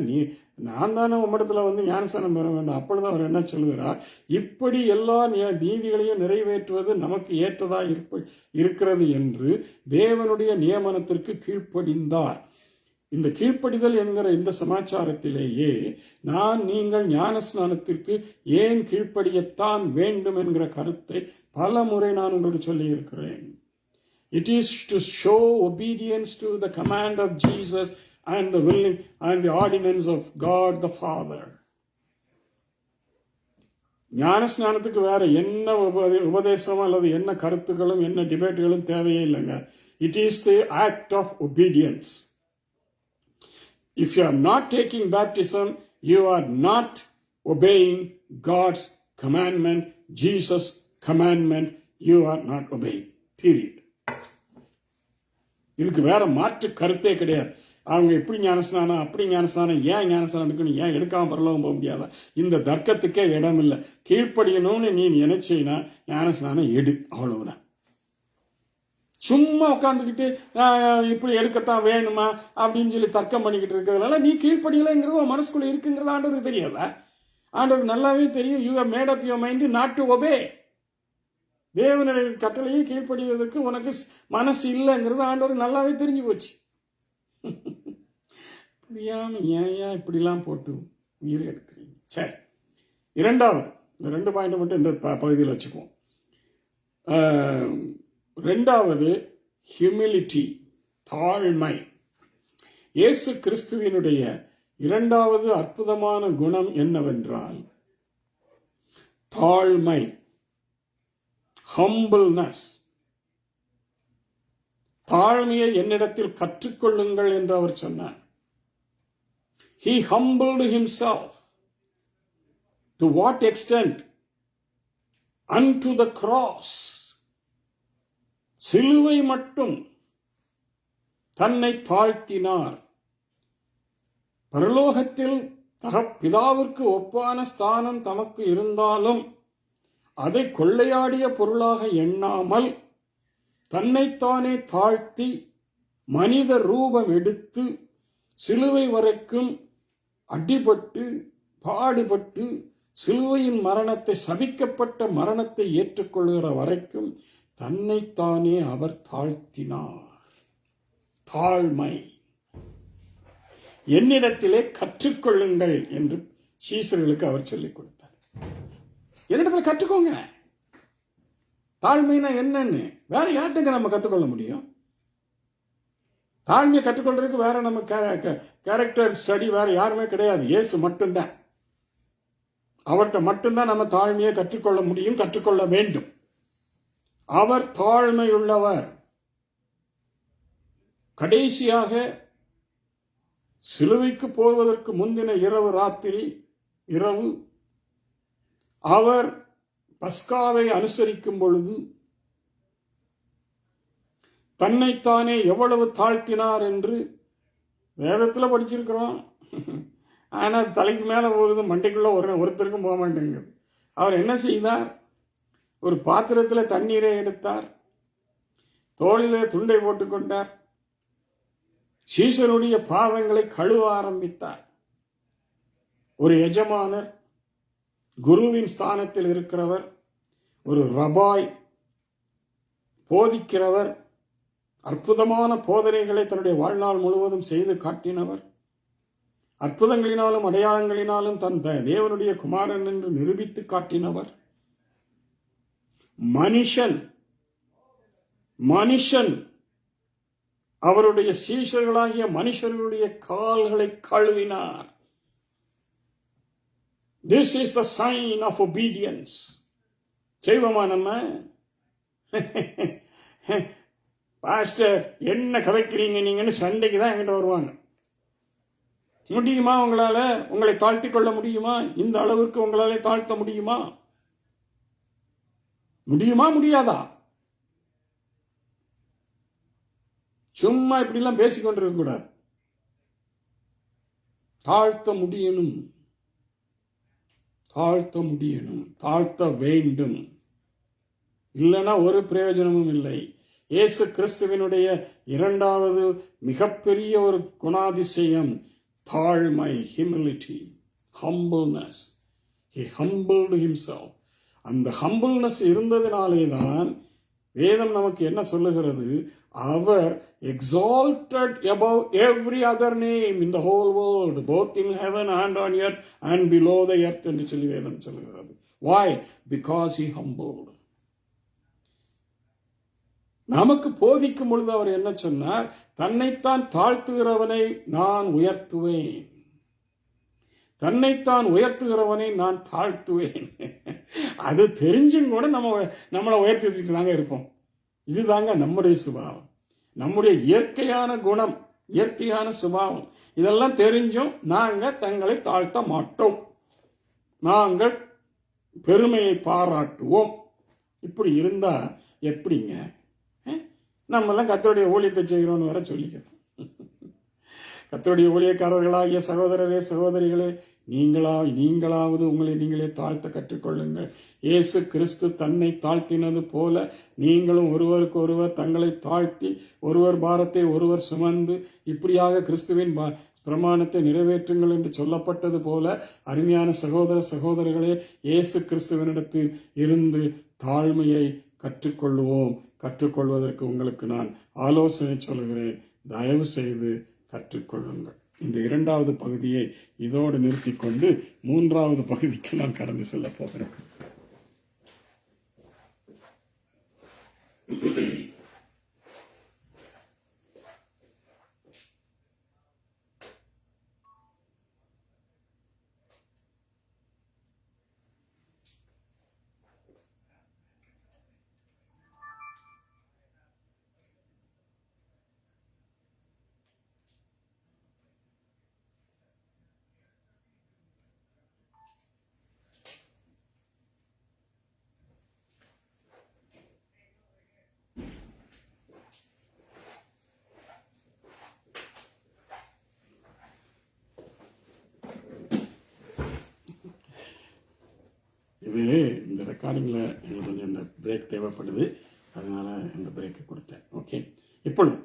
A: நான் தானே உம்மிடத்துல வந்து ஞானஸ்நானம் பெற வேண்டும். அப்பொழுது அவர் என்ன சொல்கிறார், இப்படி எல்லா நீதிகளையும் நிறைவேற்றுவது நமக்கு ஏற்றதா இருக்கிறது என்று தேவனுடைய நியமனத்திற்கு கீழ்ப்படிந்தார். இந்த கீழ்ப்படிதல் என்கிற இந்த சமாச்சாரத்திலேயே நீங்கள் ஞானஸ்நானத்திற்கு ஏன் கீழ்ப்படியத்தான் வேண்டும் என்கிற கருத்தை பல முறை நான் உங்களுக்கு சொல்லி இருக்கிறேன். It is to show obedience to the command of Jesus and the willing and the ordinance of God the Father. ஞானஸ்நானத்துக்கு வேற என்ன உபதேசம் அல்லது என்ன கருத்துக்களும் என்ன டிபேட்டுகளும் தேவையே இல்லைங்க. It is the act of obedience. If you are not taking baptism, you are not obeying God's commandment, Jesus' commandment. You are not obeying. Period. இதுக்கு வேற மாற்று கருத்தே கிடையாது. அவங்க இப்படி ஞானஸ்நானம் அப்படி ஞானஸ்நானம், ஏன் ஞானஸ்நானம் எடுக்கணும், ஏன் எடுக்காம பரலோகம் போக முடியாதா, இந்த தர்க்கத்துக்கே இடம் இல்லை. கீழ்ப்படியணும்னு நீ நினைச்சீன்னா ஞானஸ்நானம் எடு, அவ்வளவுதான். சும்மா உட்காந்துக்கிட்டு இப்படி எடுக்கத்தான் வேணுமா அப்படின்னு சொல்லி தர்க்கம் பண்ணிக்கிட்டு இருக்கிறதுனால நீ கீழ்ப்படியலைங்கிறது உன் மனசுக்குள்ள இருக்குங்கிறது ஆண்டவருக்கு தெரியல. ஆண்டவருக்கு நல்லாவே தெரியும். You have made up your mind not to obey. தேவனுடைய கட்டளையை கீழ்ப்படிவதற்கு உனக்கு மனசு இல்லைங்கிறது ஆண்டவருக்கு நல்லாவே தெரிஞ்சு போச்சு. புரியாம ஏன் இப்படிலாம் போட்டு உயிரை எடுக்கிறீங்க? சரி, இரண்டாவது இந்த 2 பாயிண்ட் மட்டும் இந்த பகுதியில் வச்சுக்குவோம். ரெண்டாவது ஹியூமிலிட்டி, தாழ்மை. இயேசு கிறிஸ்துவினுடைய இரண்டாவது அற்புதமான குணம் என்னவென்றால் தாழ்மை, humbleness. தாழ்மையை என்னிடத்தில் கற்றுக்கொள்ளுங்கள் என்று அவர் சொன்னார். He humbled himself. To what extent? Unto the cross. சிலுவை மட்டும் தன்னை தாழ்த்தினார். பரலோகத்தில் பிதாவிற்கு ஒப்பான ஸ்தானம் தமக்கு இருந்தாலும் அதை கொள்ளையாடிய பொருளாக எண்ணாமல் தன்னைத்தானே தாழ்த்தி மனித ரூபம் எடுத்து சிலுவை வரைக்கும் அடிபட்டு பாடுபட்டு சிலுவையின் மரணத்தை, சபிக்கப்பட்ட மரணத்தை ஏற்றுக்கொள்கிற வரைக்கும் தன்னைத்தானே அவர் தாழ்த்தினார். தாழ்மை. என்னிடத்திலே கற்றுக்கொள்ளுங்கள் என்று சீசர்களுக்கு அவர் சொல்லிக் கொடுத்தார். என்னிடத்துல கற்றுக்கோங்க. தாழ்மைனா என்னன்னு வேற யார்கிட்ட நம்ம கற்றுக்கொள்ள முடியும்? தாழ்மையை கற்றுக்கொள்றதுக்கு வேற நம்ம கேரக்டர் ஸ்டடி வேற யாருமே கிடையாது. இயேசு மட்டும்தான். அவர்கிட்ட மட்டும்தான் நம்ம தாழ்மையை கற்றுக்கொள்ள முடியும், கற்றுக்கொள்ள வேண்டும். அவர் தாழ்மையுள்ளவர். கடைசியாக சிலுவைக்கு போவதற்கு முந்தின இரவு அவர் பஸ்காவை அனுசரிக்கும் பொழுது தன்னைத்தானே எவ்வளவு தாழ்த்தினார் என்று வேதத்தில் படிச்சிருக்கிறோம். ஆனால் தலைக்கு மேலே போகுது, மண்டைக்குள்ள ஒருத்தருக்கும் போக மாட்டேங்குது. அவர் என்ன செய்தார்? ஒரு பாத்திரத்தில் தண்ணீரை எடுத்தார், தோளிலே துண்டை போட்டுக்கொண்டார், சீசருடைய பாவங்களை கழுவ ஆரம்பித்தார். ஒரு எஜமானர், குருவின் ஸ்தானத்தில் இருக்கிறவர், ஒரு ரபாய், போதிக்கிறவர், அற்புதமான போதனைகளை தன்னுடைய வாழ்நாள் முழுவதும் செய்து காட்டினவர், அற்புதங்களினாலும் அடையாளங்களினாலும் தன் தேவனுடைய குமாரன் என்று நிரூபித்து காட்டினவர், மனுஷன் அவருடைய சீஷர்களாகிய மனுஷர்களுடைய கால்களை கழுவினார். This is the sign of obedience. செய்வோமா நம்ம? பாஸ்டர் என்ன கதைக்கிறீங்க நீங்கன்னு சண்டைக்கு தான் என்கிட்ட வருவாங்க. முடியுமா? உங்களை தாழ்த்திக் கொள்ள முடியுமா? இந்த அளவிற்கு உங்களாலே தாழ்த்த முடியுமா? முடியாதா? சும்மா இப்படிலாம் பேசிக்கொண்டிருக்க கூடாது. தாழ்த்த முடியணும், தாழ்த்த வேண்டும். இல்லைன்னா ஒரு பிரயோஜனமும் இல்லை. இயேசு கிறிஸ்துவினுடைய இரண்டாவது மிகப்பெரிய ஒரு குணாதிசயம் தாழ்மை, humility, humbleness. He humbled himself. அந்த humbleness இருந்ததினாலே தான் வேதம் நமக்கு என்ன சொல்லுகிறது? அவர் exalted above every other name in the whole world, both in heaven and on earth and below the earth என்று சொல்லி வேதம் சொல்லுகிறது. Why? Because he humbled. நமக்கு போதிக்கும் பொழுது அவர் என்ன சொன்னார்? தன்னைத்தான் தாழ்த்துகிறவனை நான் உயர்த்துவேன், தன்னைத்தான் உயர்த்துகிறவனை நான் தாழ்த்துவேன். அது தெரிஞ்சும் கூட நம்மளை உயர்த்திட்டு தாங்க இருப்போம். இதுதாங்க நம்முடைய சுபாவம், நம்முடைய இயற்கையான குணம், இயற்கையான சுபாவம். இதெல்லாம் தெரிஞ்சும் நாங்கள் தங்களை தாழ்த்த மாட்டோம், நாங்கள் பெருமையை பாராட்டுவோம். இப்படி இருந்தா எப்படிங்க? நம்மெல்லாம் கர்த்தருடைய ஊழியத்தை செய்கிறோன்னு வர சொல்லிக்கிறோம். கர்த்தருடைய ஊழியக்காரர்களாகிய சகோதரரே சகோதரிகளே, நீங்களாவது உங்களை நீங்களே தாழ்த்த கற்றுக்கொள்ளுங்கள். இயேசு கிறிஸ்து தன்னை தாழ்த்தினது போல நீங்களும் ஒருவருக்கு ஒருவர் தங்களை தாழ்த்தி ஒருவர் பாரத்தை ஒருவர் சுமந்து இப்படியாக கிறிஸ்துவின் பிரமாணத்தை நிறைவேற்றுங்கள் என்று சொல்லப்பட்டது போல, அருமையான சகோதர சகோதரிகளே, இயேசு கிறிஸ்துவனிடத்தில் இருந்து தாழ்மையை கற்றுக்கொள்வோம். கற்றுக்கொள்வதற்கு உங்களுக்கு நான் ஆலோசனை சொல்கிறேன். தயவு செய்து கற்றுக்கொள்ளுங்கள். இந்த இரண்டாவது பகுதியை இதோடு நிறுத்திக்கொண்டு மூன்றாவது பகுதிக்கு நான் கடந்து செல்ல போகிறேன். இது இந்த ரெக்கார்டிங்கில் எங்களுக்கு கொஞ்சம் இந்த பிரேக் தேவைப்படுது, அதனால் இந்த பிரேக்கை கொடுத்தேன். ஓகே, இப்பொழுது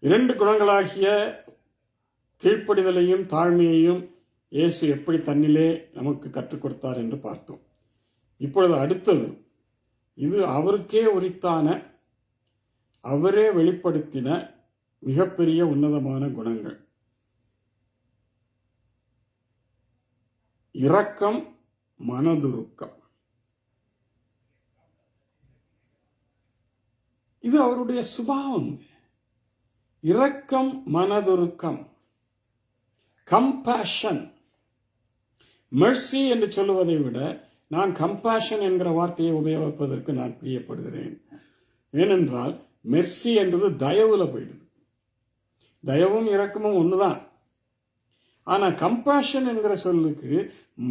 A: 2 குணங்களாகிய கீழ்ப்படிதலையும் தாழ்மையையும் இயேசு எப்படி தன்னிலே நமக்கு கற்றுக் கொடுத்தார் என்று பார்த்தோம். இப்பொழுது அடுத்தது, இது அவருக்கே உரித்தான, அவரே வெளிப்படுத்தின மிகப்பெரிய உன்னதமான குணங்கள். இரக்கம், மனதுருக்கம். இது அவருடைய சுபாவம். இரக்கம், மனதுருக்கம், கம்பேஷன். மெர்சி என்று சொல்லுவதை விட நான் கம்பேஷன் என்கிற வார்த்தையை உபயோகிப்பதற்கு நான் பிரியப்படுகிறேன். ஏனென்றால் மெர்சி என்பது தயவுல போயிடுது. தயவும் இரக்கமும் ஒண்ணுதான். ஆனா கம்பேஷன் என்கிற சொல்லுக்கு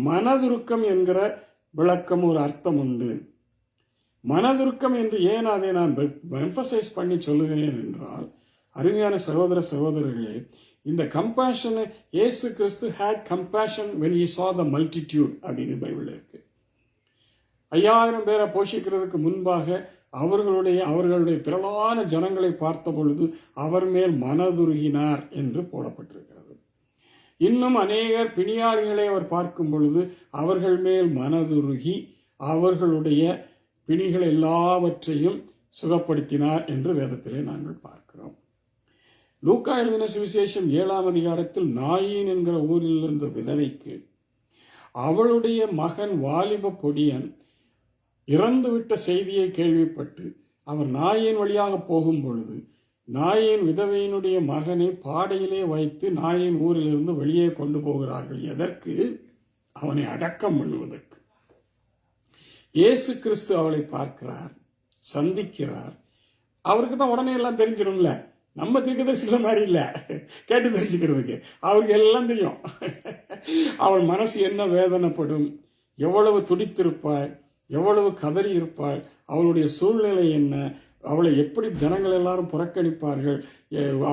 A: மனதுருக்கம் என்கிற விளக்கம், ஒரு அர்த்தம் உண்டு. மனதுருக்கம் என்று ஏன் அதை நான் எம்பசைஸ் பண்ணி சொல்லுகிறேன் என்றால், அருமையான சகோதர சகோதரர்களே, இந்த கம்பேஷன், இயேசு கிறிஸ்து had compassion when he saw the multitude அப்படின்னு பைபிள் இருக்கு. 5000 பேரை போஷிக்கிறதுக்கு முன்பாக அவர்களுடைய திரளான ஜனங்களை பார்த்த பொழுது அவர் மேல் மனதுருகினார் என்று போடப்பட்டிருக்கிறது. இன்னும் அநேகர் பிணியாளிகளை அவர் பார்க்கும் பொழுது அவர்கள் மேல் மனதுருகி அவர்களுடைய பிணிகள் எல்லாவற்றையும் சுகப்படுத்தினார் என்று வேதத்திலே நாங்கள் பார்க்கிறோம். லூக்கா எழுதின சுவிசேஷம் 7ஆம் அதிகாரத்தில் நாயின் என்கிற ஊரில் இருந்த விதவைக்கு அவளுடைய மகன் வாலிப பொடியன் இறந்துவிட்ட செய்தியை கேள்விப்பட்டு அவர் நாயின் வழியாக போகும் பொழுது நாயின் விதவையினுடைய மகனை பாடையிலே வைத்து நாயின் ஊரிலிருந்து வெளியே கொண்டு போகிறார்கள். எதற்கு? அவனை அடக்கம் பண்ணுவதற்கு. இயேசு கிறிஸ்து அவளை பார்க்கிறார், சந்திக்கிறார். அவருக்கு தான் உடனே எல்லாம் தெரிஞ்சிடும்ல. நம்ம தீர்க்கதரிசில மாதிரி இல்ல, கேட்டு தெரிஞ்சுக்கிறதுக்கு அவருக்கு எல்லாம் தெரியும். அவள் மனசு என்ன வேதனைப்படும், எவ்வளவு துடித்திருப்பாள், எவ்வளவு கதறி இருப்பாள், அவளுடைய சூழ்நிலை என்ன, அவளை எப்படி ஜனங்கள் எல்லாரும் புறக்கணிப்பார்கள்.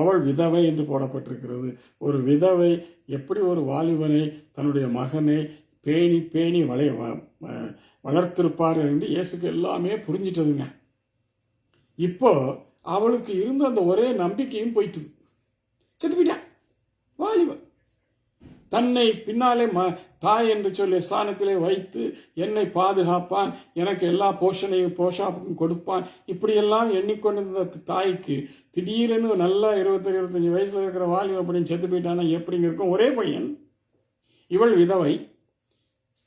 A: அவள் விதவை என்று போடப்பட்டிருக்கிறது. ஒரு விதவை எப்படி ஒரு வாலிபனை, தன்னுடைய மகனை பேணி பேணி வளர்த்திருப்பார்கள் என்று இயேசுக்கு எல்லாமே புரிஞ்சிட்டதுங்க. இப்போ அவளுக்கு இருந்த அந்த ஒரே நம்பிக்கையும் போயிட்டு செத்து போயிட்டா. வாலிபன் தன்னை பின்னாலே தாய் என்று சொல்லி ஸ்தானத்திலே வைத்து என்னை பாதுகாப்பான், எனக்கு எல்லா போஷாக்கும் கொடுப்பான், இப்படியெல்லாம் எண்ணிக்கொண்டிருந்த தாய்க்கு திடீரென்னு நல்லா 25 வயசுல இருக்கிற வாலிப அப்படின்னு செத்து போயிட்டானா எப்படிங்க இருக்கும்? ஒரே பையன், இவள் விதவை,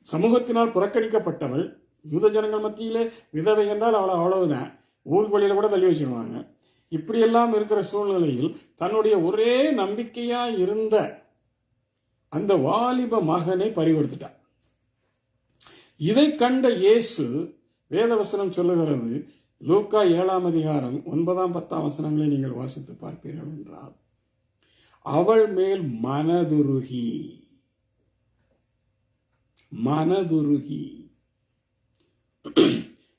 A: சமூகத்தினால் புறக்கணிக்கப்பட்டவள். யூத ஜனங்கள் மத்தியிலே விதவை என்றால் அவளை அவ்வளவுதான், ஊருக்கு வழியில கூட தள்ளி வச்சிருவாங்க. இப்படியெல்லாம் இருக்கிற சூழ்நிலையில் தன்னுடைய ஒரே நம்பிக்கையா இருந்த அந்த வாலிப மகனை பறிகொடுத்துட்டார். இதை கண்ட இயேசு, வேதவசனம் சொல்லுகிறது, லூக்கா 7ஆம் அதிகாரம் 9, 10 வசனங்களை நீங்கள் வாசித்து பார்ப்பீர்கள் என்றால், அவள் மேல் மனதுருகி.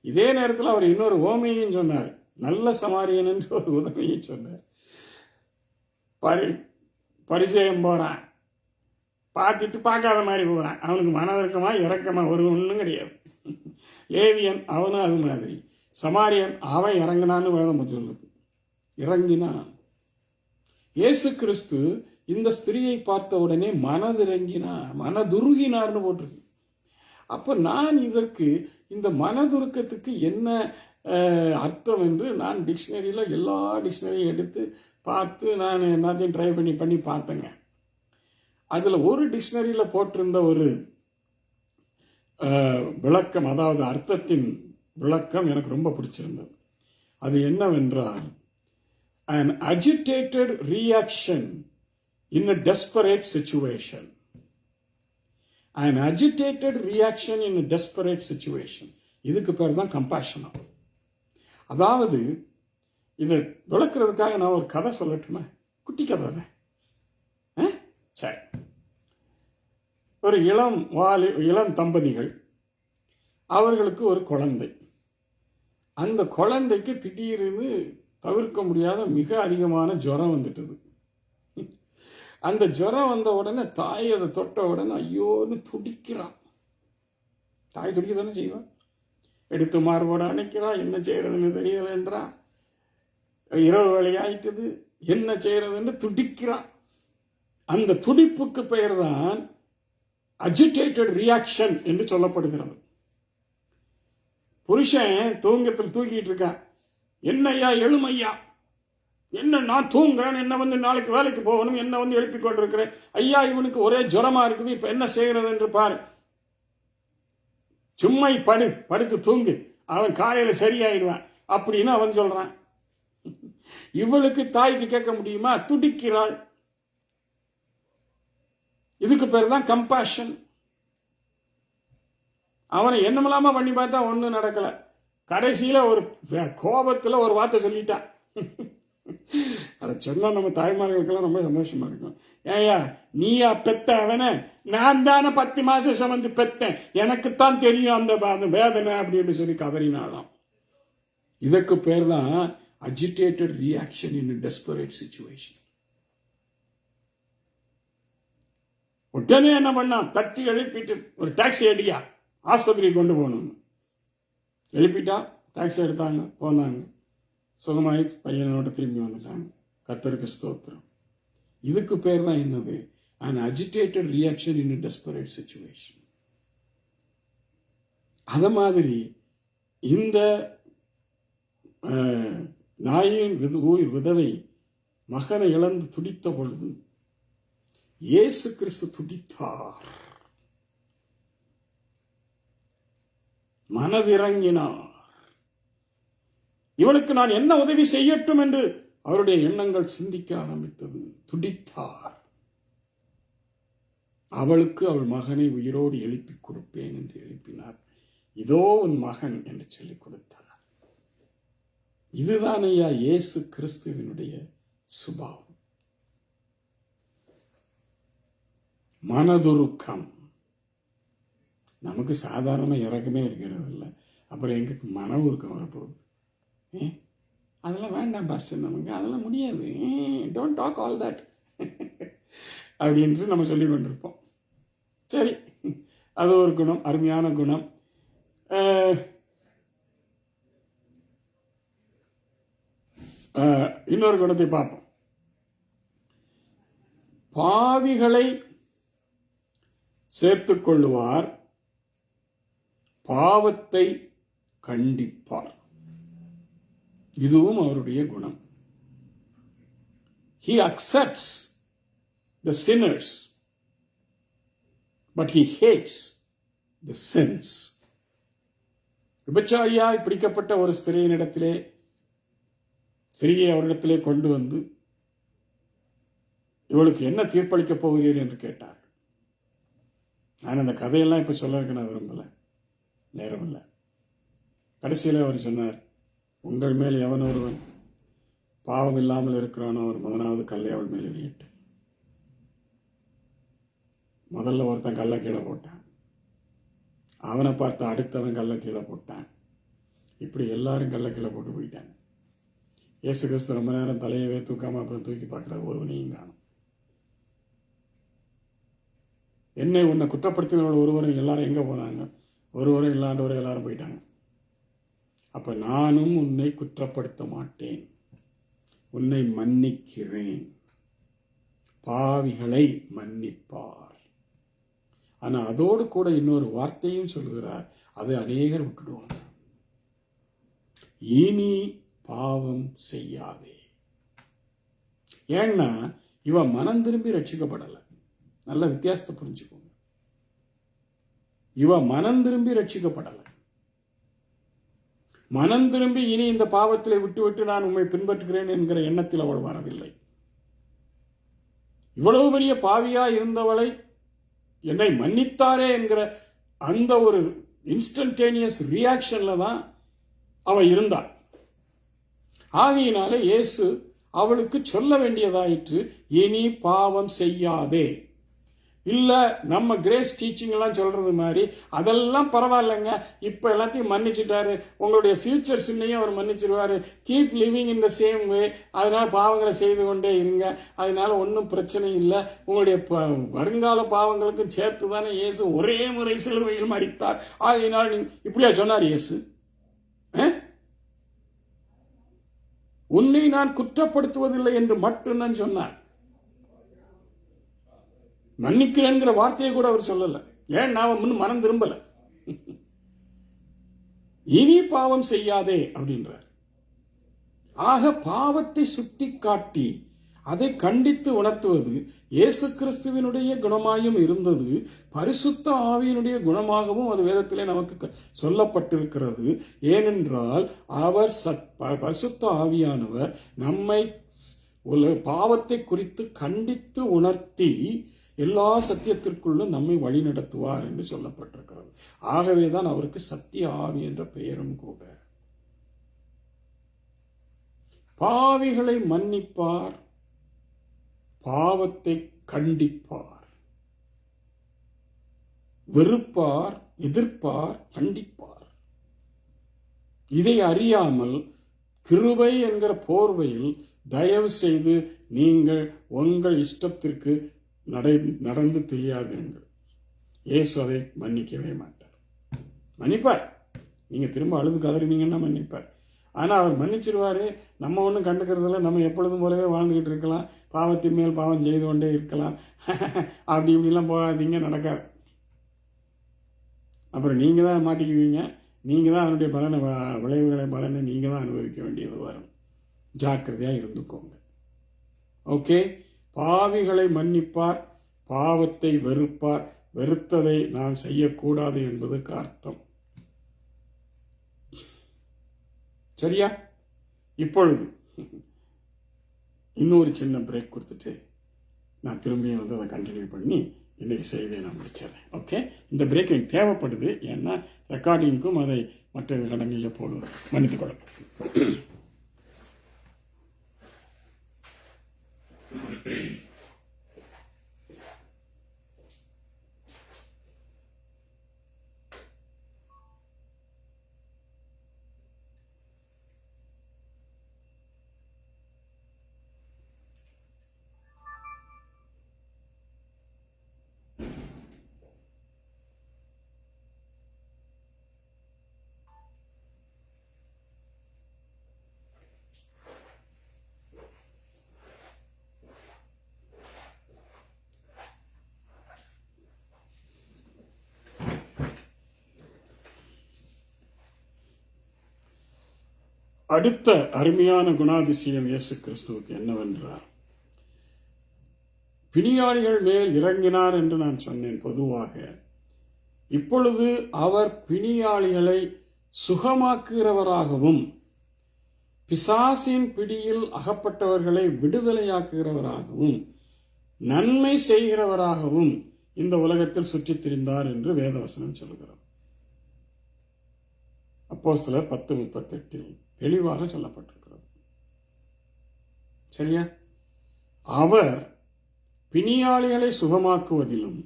A: இதே நேரத்தில் அவர் இன்னொரு ஓமையும் சொன்னார். நல்ல சமாரியன் என்று ஒரு உதவியை சொன்னார். பரிசேயம் போறான், பார்த்துட்டு பார்க்காத மாதிரி போறான். அவனுக்கு மனம் இருக்கமா இறக்கமா ஒரு ஒன்றும் கிடையாது. லேவியன் அவனும் அது மாதிரி. சமாரியன் அவன் இறங்கினான்னு வேதம் சொல்லுது. இறங்கினான். இயேசு கிறிஸ்து இந்த ஸ்திரியை பார்த்த உடனே மனதுருகினார்னு போட்டிருக்கு. அப்ப நான் இதற்கு, இந்த மனதுருக்கத்துக்கு என்ன அர்த்தம் என்று நான் டிக்ஷனரியில எல்லா டிக்ஷனரியும் எடுத்து பார்த்து நான் எல்லாத்தையும் ட்ரை பண்ணி பார்த்தேங்க. அதுல ஒரு டிக்ஷனரியில போட்டிருந்த ஒரு விளக்கம், அதாவது அர்த்தத்தின் விளக்கம் எனக்கு ரொம்ப பிடிச்சிருந்தது. அது என்னவென்றால், an agitated reaction in a desperate situation. An agitated reaction in a desperate situation. இதுக்கு பேர் தான் கம்பேஷன். அதாவது இதை விளக்குறதுக்காக நான் ஒரு கதை சொல்லட்டுமா? குட்டி கதை தான். சரி, ஒரு இளம் தம்பதிகள், அவர்களுக்கு ஒரு குழந்தை. அந்த குழந்தைக்கு திடீர்னு தவிர்க்க முடியாத மிக அதிகமான ஜுரம் வந்துட்டது. அந்த ஜுரம் வந்த உடனே தாய் அதை தொட்ட உடனே ஐயோன்னு துடிக்கிறான். தாய் துடிக்க தானே செய்வான். எடுத்து மார்போட அணைக்கிறா. என்ன செய்யறதுன்னு தெரியலன்றா. இரவு வேலையாயிட்டது, என்ன செய்யறதுன்னு துடிக்கிறான். அந்த துடிப்புக்கு பெயர் தான் அஜிடேட்டட் ரியாக்ஷன் என்று சொல்லப்படுகிறது. புருஷன் தூங்கத்தில் தூக்கிட்டு இருக்கான். என்னையா எழுமையா, என்ன நான் தூங்குறேன், என்ன வந்து நாளைக்கு வேலைக்கு போகணும், என்ன வந்து எழுப்பிக் கொண்டிருக்கிறேன், ஐயா இவனுக்கு ஒரே ஜுரமா இருக்குது, இப்ப என்ன செய்யறது என்று பாரு. சும்மா படுத்து தூங்கு, அவன் காலையில சரியாயிடுவான் அப்படின்னு அவன் சொல்றான். இவளுக்கு தாய்க்கு கேட்க முடியுமா? துடிக்கிறாள். இதுக்கு பேர் தான் கம்பேஷன். அவனை என்னமெல்லாம பண்ணி பார்த்தா ஒன்னும் நடக்கல. கடைசியில ஒரு கோபத்துல ஒரு வார்த்தை சொல்லிட்டான். அதை சொன்னா நம்ம தாய்மார்களுக்கெல்லாம் ரொம்ப சந்தோஷமா இருக்கும். ஏயா நீயா பெத்த அவனை? நான் தானே 10 மாசம் சுமந்து பெத்தேன், எனக்குத்தான் தெரியும் அந்த வேதனை அப்படின்னு சொல்லி கதறினாலாம். இதற்கு பேர் தான் அஜிடேட்டட் ரியாக்ஷன் இன் டெஸ்பரேட் சிச்சுவேஷன். உடனே என்ன பண்ணான்? தட்டி எழுப்பிட்டு ஒரு டாக்ஸி அடியா, ஆஸ்பத்திரிக்கு கொண்டு போகணும். எழுப்பிட்டா, டாக்ஸி எடுத்தாங்க, போனாங்க, சுகமாயி பையனோட திரும்பி வந்துட்டாங்க. கர்த்தருக்கு ஸ்தோத்திரம். இதுக்கு பேர் தான் என்னது? an agitated reaction in a desperate situation. அத மாதிரி இந்த நாயின் விதவை மகனை இழந்து துடித்த பொழுது இயேசு கிறிஸ்து துடித்தார், மனதிறங்கினார். இவளுக்கு நான் என்ன உதவி செய்யட்டும் என்று அவருடைய எண்ணங்கள் சிந்திக்க ஆரம்பித்தது. துடித்தார். அவளுக்கு அவள் மகனை உயிரோடு எழுப்பி கொடுப்பேன் என்று எழுப்பினார். இதோ உன் மகன் என்று சொல்லிக் கொடுத்தார். இதுதான் ஐயா இயேசு கிறிஸ்துவினுடைய சுபாவம். மனதுருக்கம். நமக்கு சாதாரண இறக்கமே இருக்கிறது இல்லை, அப்புறம் எங்களுக்கு மன உருக்கம் வரப்போகுது. அதெல்லாம் வேண்டாம் பாஸ்டர், நமக்கு அதெல்லாம் முடியாது, டோன்ட் டாக் ஆல் தட் அப்படின்ட்டு நம்ம சொல்லி கொண்டிருப்போம். சரி, அது ஒரு குணம், அருமையான குணம். இன்னொரு குணத்தை பார்ப்போம். பாவிகளை சேர்த்துக் கொள்ளுவார், பாவத்தை கண்டிப்பார். இதுவும் அவருடைய குணம். He accepts the sinners, but he hates the sins. விபச்சாரியாய் பிடிக்கப்பட்ட ஒரு ஸ்திரீயினிடத்திலே ஸ்திரீயை அவரிடத்திலே கொண்டு வந்து இவளுக்கு என்ன தீர்ப்பளிக்கப் போகிறீர் என்று கேட்டார். நான் அந்த கதையெல்லாம் இப்ப சொல்ல நான் விரும்பல, நேரம் இல்லை. கடைசியில் அவர் சொன்னார், உங்கள் மேல் எவன் ஒருவன் பாவம் இல்லாமல் இருக்கிறானோ அவர் முதலாவது கல்லை அவள் மேல் எறியட்டு. முதல்ல ஒருத்தன் கல்லை கீழே போட்டான், அவனை பார்த்து அடுத்தவன் கல்லை கீழே போட்டான். இப்படி எல்லாரும் கல்லை கீழே போட்டு போயிட்டாங்க. இயேசு கிறிஸ்து ரொம்ப நேரம் தலையவே தூக்காம அப்புறம் தூக்கி பார்க்குற ஒருவனையும் காணும். என்னை உன்னை குற்றப்படுத்தினவர்கள் ஒருவரும் எல்லாரும் எங்கே போனாங்க? ஒருவரும் இல்லாண்டவரை எல்லாரும் போயிட்டாங்க. அப்ப நானும் உன்னை குற்றப்படுத்த மாட்டேன், உன்னை மன்னிக்கிறேன், பாவிகளை மன்னிப்பார். ஆனா அதோடு கூட இன்னொரு வார்த்தையும் சொல்லுகிறார், அது அநேகர் விட்டுடுவாங்க. இனி பாவம் செய்யாதே. ஏன்னா இவன் மனம் திரும்பி ரட்சிக்கப்படல. நல்ல வித்தியாசத்தை புரிஞ்சுக்கோங்க. இவன் மனம் திரும்பி ரட்சிக்கப்படல. மனம் திரும்பி இனி இந்த பாவத்திலே விட்டுவிட்டு நான் உம்மை பின்பற்றுகிறேன் என்கிற எண்ணத்தில் அவள் வரவில்லை. இவ்வளவு பெரிய பாவியா இருந்தவளை என்னை மன்னித்தாரே என்கிற அந்த ஒரு இன்ஸ்டன்டேனியஸ் ரியாக்ஷன்ல தான் அவள் இருந்தாள். ஆகையினாலே இயேசு அவளுக்கு சொல்ல வேண்டியதாயிற்று, இனி பாவம் செய்யாதே. இல்ல நம்ம கிரேஸ் டீச்சிங் எல்லாம் சொல்றது மாதிரி அதெல்லாம் பரவாயில்லைங்க, இப்ப எல்லாத்தையும் மன்னிச்சுட்டாரு, உங்களுடைய ஃபியூச்சர் சின்னையும் அவர் மன்னிச்சிருவாரு, keep living in the same way, அதனால பாவங்களை செய்து கொண்டே இருங்க, அதனால ஒன்றும் பிரச்சனை இல்லை, உங்களுடைய வருங்கால பாவங்களுக்கும் சேர்த்து தானே இயேசு ஒரே முறை சிலுவையில் மரித்தார், ஆகையினால் நீங்க இப்படியா சொன்னார் இயேசு? உன்னை நான் குற்றப்படுத்துவதில்லை என்று மட்டும்தான் சொன்னார். மன்னிக்கிறேங்கிற வார்த்தையை கூட அவர் சொல்லல. ஏன் நான் மனம் திரும்பல. இனி பாவம் செய்யாதே அப்படின்றார். ஆக பாவத்தை சுட்டி காட்டி அதை கண்டித்து உணர்த்துவது இயேசு கிறிஸ்துவினுடைய குணமாயும் இருந்தது, பரிசுத்த ஆவியினுடைய குணமாகவும் அது வேதத்திலே நமக்கு சொல்லப்பட்டிருக்கிறது. ஏனென்றால் அவர் பரிசுத்த ஆவியானவர் நம்மை பாவத்தை குறித்து கண்டித்து உணர்த்தி எல்லா சத்தியத்திற்குள்ளும் நம்மை வழி நடத்துவார் என்று சொல்லப்பட்டிருக்கிறது. ஆகவேதான் அவருக்கு சத்திய ஆவி என்ற பெயரும் கூட. பாவிகளை மன்னிப்பார், பாவத்தை கண்டிப்பார், வெறுப்பார், எதிர்ப்பார், கண்டிப்பார். இதை அறியாமல் கிருபை என்கிற போர்வையில் தயவு செய்து நீங்கள் உங்கள் இஷ்டத்திற்கு நடந்து தெரியாதீர்கள். இயேசு அதை மன்னிக்கவே மாட்டார். மன்னிப்பார், நீங்க திரும்ப அழுது கதறினீங்கன்னா மன்னிப்பார். ஆனா அவர் மன்னிச்சிருவாரு. நம்ம ஒன்றும் கண்டுக்கிறதில்ல, நம்ம எப்பொழுதும் போலவே வாழ்ந்துகிட்டு இருக்கலாம், பாவத்தின் மேல் பாவம் செய்து கொண்டே இருக்கலாம். அப்படி இப்படிலாம் போகாதீங்க, நடக்காது. அப்புறம் நீங்க தான் மாட்டிக்குவீங்க, நீங்க தான் அதனுடைய விளைவுகளை நீங்க தான் அனுபவிக்க வேண்டியது வரும். ஜாக்கிரதையா இருந்துக்கோங்க. ஓகே, பாவிகளை மன்னிப்பார், பாவத்தை வெறுப்பார், வெறுத்ததை நாம் செய்யக்கூடாது என்பதுக்கு அர்த்தம். சரியா? இப்பொழுது இன்னொரு சின்ன பிரேக் கொடுத்துட்டு நான் திரும்பியும் அதை கண்டினியூ பண்ணி இன்னைக்கு செய்தியை நான் முடிச்சிடறேன். ஓகே, இந்த பிரேக் எனக்கு தேவைப்படுது, ஏன்னா ரெக்கார்டிங்க்கும் அதை மற்ற இடங்களில் போடுவேன். மன்னித்துக் கொள்ளுங்கள். அடுத்த அருமையான குணாதிசயம் இயேசு கிறிஸ்துவுக்கு என்னவென்றால், பிணியாளிகள் மேல் இறங்கினார் என்று நான் சொன்னேன். பொதுவாக இப்பொழுது அவர் பிணியாளிகளை சுகமாக்குகிறவராகவும் பிசாசின் பிடியில் அகப்பட்டவர்களை விடுதலையாக்குகிறவராகவும் நன்மை செய்கிறவராகவும் இந்த உலகத்தில் சுற்றித் திரிந்தார் என்று வேதவசனம் சொல்கிறார். அப்போஸ்தலர் 10:38 தெளிவாக சொல்லப்பட்டிருக்கிறது. சரியா? அவர் பிணியாளிகளை சுகமாக்குவதிலும்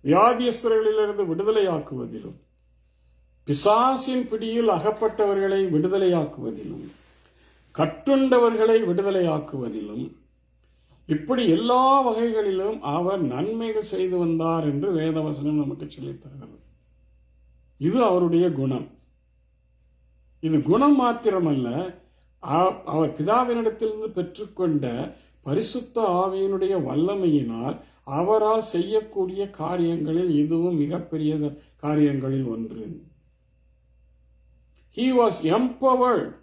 A: வியாதியஸ்தர்களிலிருந்து விடுதலையாக்குவதிலும் பிசாசின் பிடியில் அகப்பட்டவர்களை விடுதலையாக்குவதிலும் கட்டுண்டவர்களை விடுதலையாக்குவதிலும் இப்படி எல்லா வகைகளிலும் அவர் நன்மைகள் செய்து வந்தார் என்று வேதவசனம் நமக்கு சொல்லித் தருகிறது. இது அவருடைய குணம். இது குணம் மாத்திரமல்ல, அவர் பிதாவினிடத்திலிருந்து பெற்றுக்கொண்ட பரிசுத்த ஆவியினுடைய வல்லமையினால் அவரால் செய்யக்கூடிய காரியங்களில் இதுவும் மிகப்பெரிய காரியங்களில் ஒன்று. He was empowered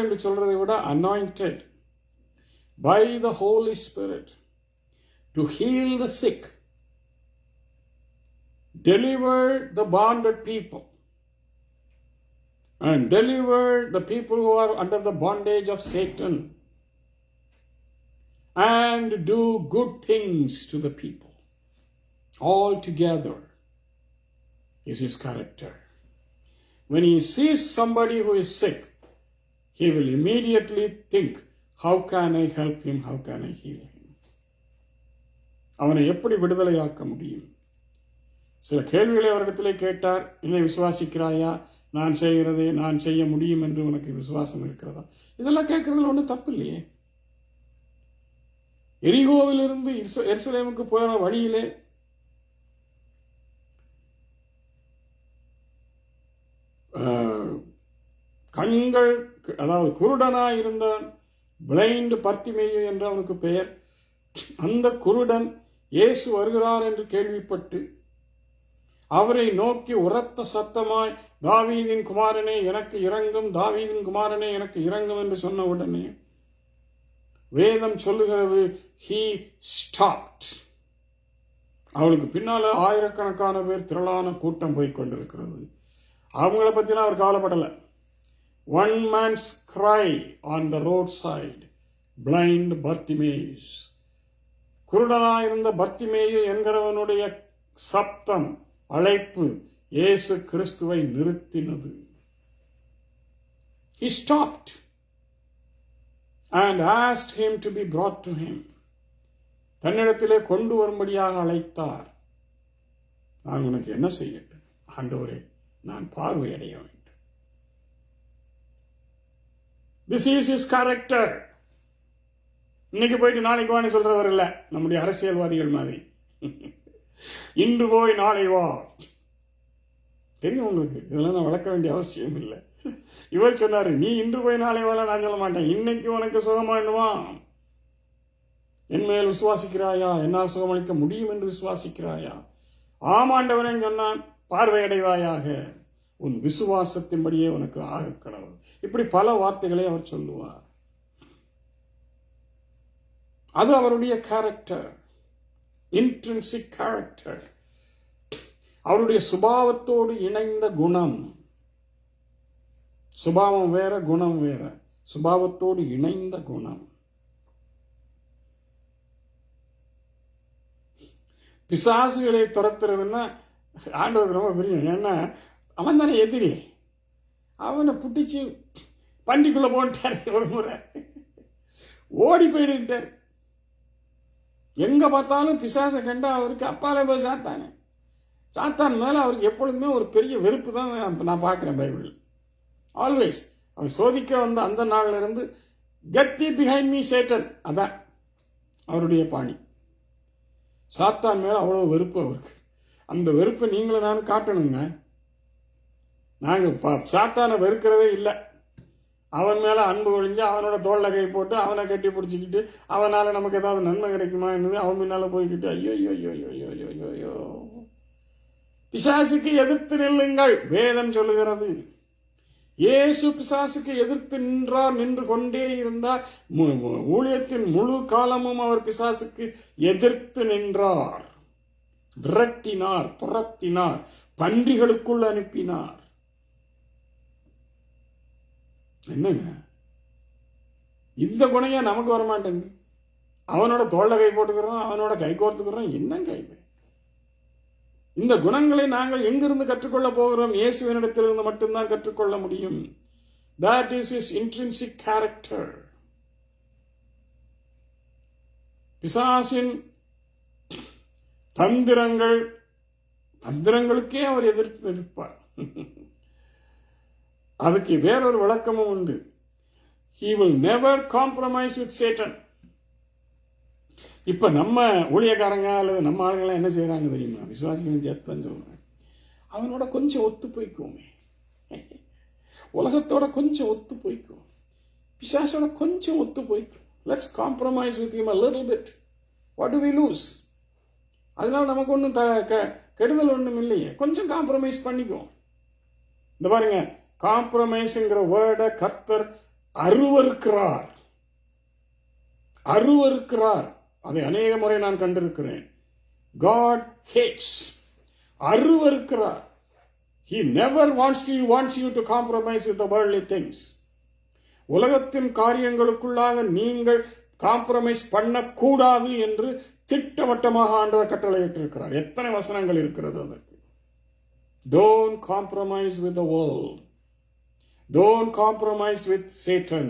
A: என்று சொல்றதை விட anointed by the Holy Spirit to heal the sick, deliver the bonded people, and deliver the people who are under the bondage of Satan, and do good things to the people. All together is his character. When he sees somebody who is sick, he will immediately think, how can I help him? How can I heal him? அவனை எப்படி விடுதலையாக்க முடியும்? சில கேள்விகளை அவரிடத்திலே கேட்டார். என்னை விசுவாசிக்கிறாயா? நான் செய்கிறதை நான் செய்ய முடியும் என்று உனக்கு விசுவாசம் இருக்கிறதா? இதெல்லாம் கேட்கறதுல ஒன்றும் தப்பு இல்லையே. எரிகோவிலிருந்து எருசலேமுக்கு போகிற வழியிலே கண்கள், அதாவது குருடனாய் இருந்தான், பிளைண்ட் பர்த்திமேயு என்று அவனுக்கு பெயர். அந்த குருடன் இயேசு வருகிறார் என்று கேள்விப்பட்டு அவரை நோக்கி உரத்த சத்தமாய், தாவீதின் குமாரனே எனக்கு இரங்கும், தாவீதின் குமாரனே எனக்கு இரங்கும் என்று சொன்ன உடனே வேதம் சொல்லுகிறது, he stopped. அவளுக்கு பின்னால ஆயிரக்கணக்கான பேர், திரளான கூட்டம் போய் கொண்டிருக்கிறது. அவங்கள பத்தினா அவர் கவலைப்படலை. One man's cry on the roadside, blind Bartimaeus. குருடனாயிருந்த Bartimaeus என்கிறவனுடைய சப்தம், அழைப்பு இயேசு கிறிஸ்துவை நிறுத்தினது. He stopped and asked him to be brought to him. தன்னிடத்திலே கொண்டு வரும்படியாக அழைத்தார். நான் உனக்கு என்ன செய்யட்டும்? ஆண்டவரே, நான் பார்வையடைய வேண்டும். This is his character. இன்னைக்கு போயிட்டு நாளைக்கு வான்னு சொல்றவர் இல்ல, நம்முடைய அரசியல்வாதிகள் மாதிரி. இன்று போய் நாளை வா. தெரியும் உங்களுக்கு, இதெல்லாம் நான் வளர்க்க வேண்டிய அவசியம் இல்லை. இவர் சொன்னாரு, நீ இன்று போய் நாளை வாழ, நான் சொல்ல மாட்டேன். இன்னைக்கு உனக்கு சுகமாயிடுவா. என் மேல் விசுவாசிக்கிறாயா? என்னால் சுகமளிக்க முடியும் என்று விசுவாசிக்கிறாயா? ஆமாண்டவரேன்னு சொன்னான், பார்வையடைவாயாக, உன் விசுவாசத்தின்படியே உனக்கு ஆக கடவுள். இப்படி பல வார்த்தைகளை அவர் சொல்லுவார். அது அவருடைய கேரக்டர், இன்ட்ரின்சிக் கேரக்டர், அவருடைய சுபாவத்தோடு இணைந்த குணம். சுபாவம் வேற, குணம் வேற. சுபாவத்தோடு இணைந்த குணம். பிசாசுகளை துரத்துறதுன்னா ஆண்டவருக்கு ரொம்ப பிரியம். ஏன்னா அவன் தானே எதிரி. அவனை புட்டிச்சு பண்டிக்குள்ள போன்ட்டார். ஒரு முறை ஓடி போயிடுட்டார். எங்க பார்த்தாலும் பிசாசை கண்டா அவருக்கு அப்பாலே போய் சாத்தானே. சாத்தான் மேல அவருக்கு எப்பொழுதுமே ஒரு பெரிய வெறுப்பு தான் நான் பார்க்கிறேன் பைபிள். ஆல்வேஸ் அவன் சோதிக்க வந்த அந்த நாள்ல இருந்து, get the behind me Satan, அதான் அவருடைய பாணி. சாத்தான் மேல அவ்வளவு வெறுப்பு அவருக்கு. அந்த வெறுப்பை நீங்களும் நானும் காட்டணுங்க. நாங்கள் சாத்தானை வெறுக்கிறதே இல்லை. அவன் மேலே அன்பு ஒழிஞ்சு அவனோட தோல்ல கை போட்டு அவனை கட்டி பிடிச்சிக்கிட்டு அவனால் நமக்கு ஏதாவது நன்மை கிடைக்குமா என்னது அவன் பின்னால் போய்கிட்டு ஐயோ ஐயோ ஐயோ ஐயோ ஐயோ ஐயோ. பிசாசுக்கு எதிர்த்து நில்லுங்கள், வேதம் சொல்லுகிறது. இயேசு பிசாசுக்கு எதிர்த்து நின்றார், நின்று கொண்டே இருந்தார். ஊழியத்தின் முழு காலமும் அவர் பிசாசுக்கு எதிர்த்து நின்றார், விரட்டினார், துரத்தினார், பன்றிகளுக்குள் அனுப்பினார். என்னங்க இந்த குணையா நமக்கு வரமாட்டேங்குது? அவனோட தோல்ல கை போட்டுக்கிறோம், அவனோட கை கோர்த்துக்கிறோம். என்னங்க இது? இந்த குணங்களை நாங்கள் எங்கிருந்து கற்றுக்கொள்ள போகிறோம்? இயேசுவினிடத்திலிருந்து மட்டும்தான் கற்றுக்கொள்ள முடியும். That is his intrinsic character. பிசாசின் தந்திரங்களுக்கே அவர் எதிர்த்து நிற்பார். அதுக்கு வேறொரு விளக்கமும் உண்டு. He will never compromise with Satan. இப்ப நம்ம ஊழியக்காரங்க அல்லது நம்ம ஆளுங்கெல்லாம் என்ன செய்யறாங்க தெரியுமா? விசுவாசிகளும் சேர்த்தான் சொல்றேன், அவனோட கொஞ்சம் ஒத்து போய்க்குவோமே, உலகத்தோட கொஞ்சம் ஒத்து போய்க்கும், பிசாசோட கொஞ்சம் ஒத்து போய்க்கும். Let's compromise with him a little bit. What do we lose? அதனால நமக்கு ஒன்றும் கெடுதல் ஒன்றும் இல்லையே, கொஞ்சம் காம்ப்ரமைஸ் பண்ணிக்குவோம். இந்த பாருங்க, காம்ப்ரமைஸ்ங்கிற வேர்டை கர்த்தர் அருவருக்கிறார். அதை அநேக முறை நான் கண்டிருக்கிறேன். God hates, அருவருக்கிறார். He never wants you to compromise with the worldly things. உலகத்தின் காரியங்களுக்குள்ளாக நீங்கள் காம்ப்ரமைஸ் பண்ணக்கூடாது என்று திட்டவட்டமாக ஆண்டவர் கட்டளையிட்டிருக்கிறார். எத்தனை வசனங்கள் இருக்கிறது அதற்கு? Don't compromise with the world. Don't compromise with Satan.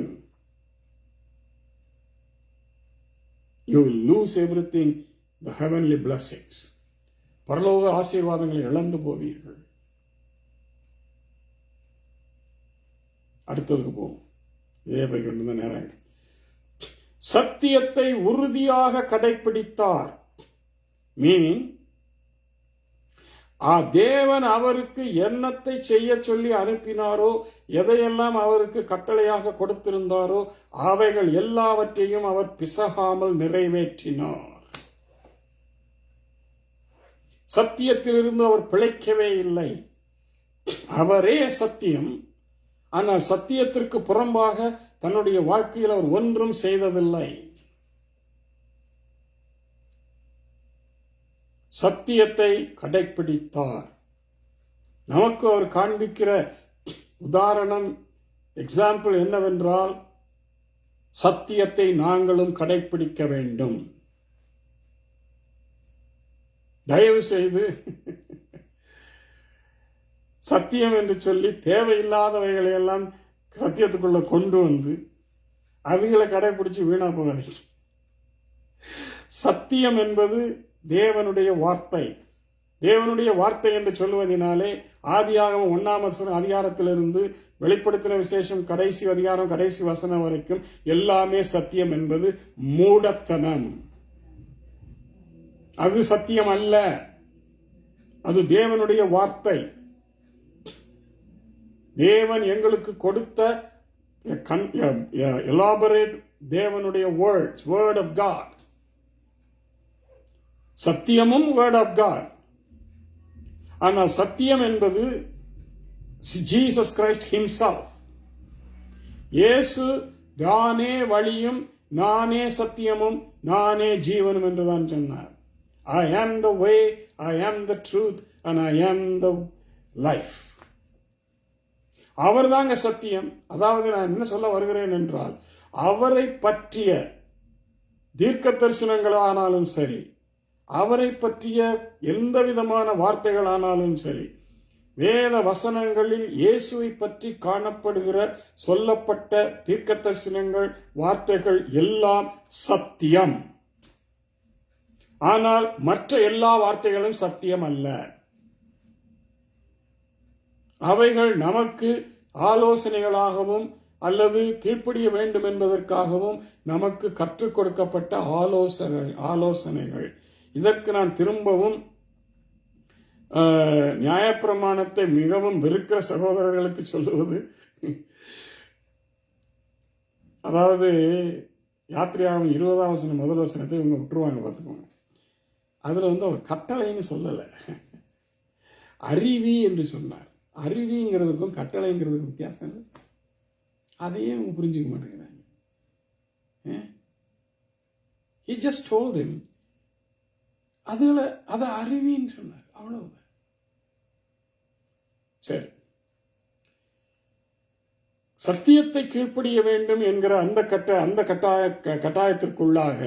A: You will lose everything, the heavenly blessings. பரலோக ஆசீர்வாதங்களை இழந்து போவீர்கள். அடுத்ததுக்கு போவோம். இதே போய் கொண்டு தான் நேரம். சத்தியத்தை உறுதியாக கடைபிடித்தார். மீனிங், தேவன் அவருக்கு என்னத்தை செய்ய சொல்லி அனுப்பினாரோ, எதையெல்லாம் அவருக்கு கட்டளையாக கொடுத்திருந்தாரோ அவைகள் எல்லாவற்றையும் அவர் பிசகாமல் நிறைவேற்றினார். சத்தியத்திலிருந்து அவர் பிழைக்கவே இல்லை. அவரே சத்தியம். ஆனால் சத்தியத்திற்கு புறம்பாக தன்னுடைய வாழ்க்கையில் அவர் ஒன்றும் செய்ததில்லை. சத்தியத்தை கடைபிடித்தார். நமக்கு அவர் காண்பிக்கிற உதாரணம், எக்ஸாம்பிள் என்னவென்றால், சத்தியத்தை நாங்களும் கடைபிடிக்க வேண்டும். தயவு செய்து சத்தியம் என்று சொல்லி தேவையில்லாதவைகளை எல்லாம் சத்தியத்துக்குள்ள கொண்டு வந்து அதுகளை கடைபிடிச்சு வீணா போகாதீங்க. சத்தியம் என்பது தேவனுடைய வார்த்தை. தேவனுடைய வார்த்தை என்று சொல்லுவதனாலே ஆதியாகமம் 1 அதிகாரத்திலிருந்து வெளிப்படுத்தின விசேஷம் கடைசி அதிகாரம் கடைசி வசனம் வரைக்கும் எல்லாமே சத்தியம் என்பது மூடத்தனம். அது சத்தியம் அல்ல, அது தேவனுடைய வார்த்தை. தேவன் எங்களுக்கு கொடுத்த எலாபரேட் தேவனுடைய வேர்ட் ஆஃப் காட். சத்தியமும் வேர்ட் ஆஃப் காட். ஆனால் சத்தியம் என்பது ஜீசஸ் கிரைஸ்ட் ஹிம்செல்ஃப். இயேசு நானே வழியும், நானே சத்தியமும், நானே ஜீவனும் என்றுதான் சொன்னார். I am the way, I am the truth, and I am the life. அவர் தாங்க சத்தியம். அதாவது நான் என்ன சொல்ல வருகிறேன் என்றால், அவரை பற்றிய தீர்க்க தரிசனங்களானாலும் சரி, அவரை பற்றிய எந்த விதமான வார்த்தைகளானாலும் சரி, வேத வசனங்களில் இயேசுவை பற்றி காணப்படுகிற சொல்லப்பட்ட தீர்க்க தரிசனங்கள், வார்த்தைகள் எல்லாம் சத்தியம். ஆனால் மற்ற எல்லா வார்த்தைகளும் சத்தியம் அல்ல. அவைகள் நமக்கு ஆலோசனைகளாகவும் அல்லது கீழ்ப்படிய வேண்டும் என்பதற்காகவும் நமக்கு கற்றுக் கொடுக்கப்பட்ட ஆலோசனைகள். இதற்கு நான் திரும்பவும் நியாயப்பிரமாணத்தை மிகவும் வெறுக்கிற சகோதரர்களுக்கு சொல்லுவது, அதாவது யாத்திரையாகும் 20ஆம் வசனம் முதல் வசனத்தை இவங்க விட்டுருவாங்க, பார்த்துக்கோங்க. அதுல அவர் கட்டளைன்னு சொல்லலை, அறிவி என்று சொன்னார். அறிவிங்கிறதுக்கும் கட்டளைங்கிறதுக்கும் வித்தியாசம் இல்லை. அதையே அவங்க புரிஞ்சுக்க மாட்டேங்கிறாங்க. He just told him, அதை அறிவின்னு சொன்னார், அவ்வளவுதான். சரி, சத்தியத்தை கீழ்ப்படிய வேண்டும் என்கிற அந்த கட்டாயத்திற்குள்ளாக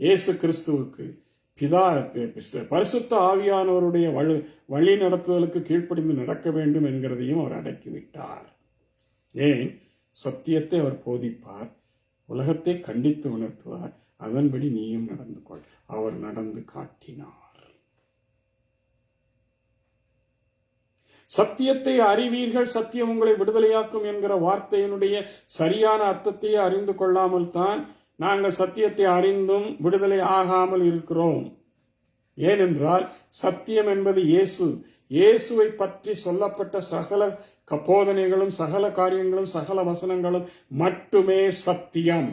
A: இயேசு கிறிஸ்துவுக்கு பரிசுத்த ஆவியானவருடைய வழி நடத்துதலுக்கு கீழ்ப்படிந்து நடக்க வேண்டும் என்கிறதையும் அவர் அடக்கிவிட்டார். ஏன்? சத்தியத்தை அவர் போதிப்பார், உலகத்தை கண்டித்து உணர்த்துவார், அதன்படி நீயும் நடந்து கொள். அவர் நடந்து காட்டினார். சத்தியத்தை அறிவீர்கள், சத்தியம் உங்களை விடுதலையாக்கும் என்கிற வார்த்தையினுடைய சரியான அர்த்தத்தையே அறிந்து கொள்ளாமல் தான் நாங்கள் சத்தியத்தை அறிந்தும் விடுதலை ஆகாமல் இருக்கிறோம். ஏனென்றால் சத்தியம் என்பது இயேசுவை பற்றி சொல்லப்பட்ட சகல போதனைகளும் சகல காரியங்களும் சகல வசனங்களும் மட்டுமே சத்தியம்.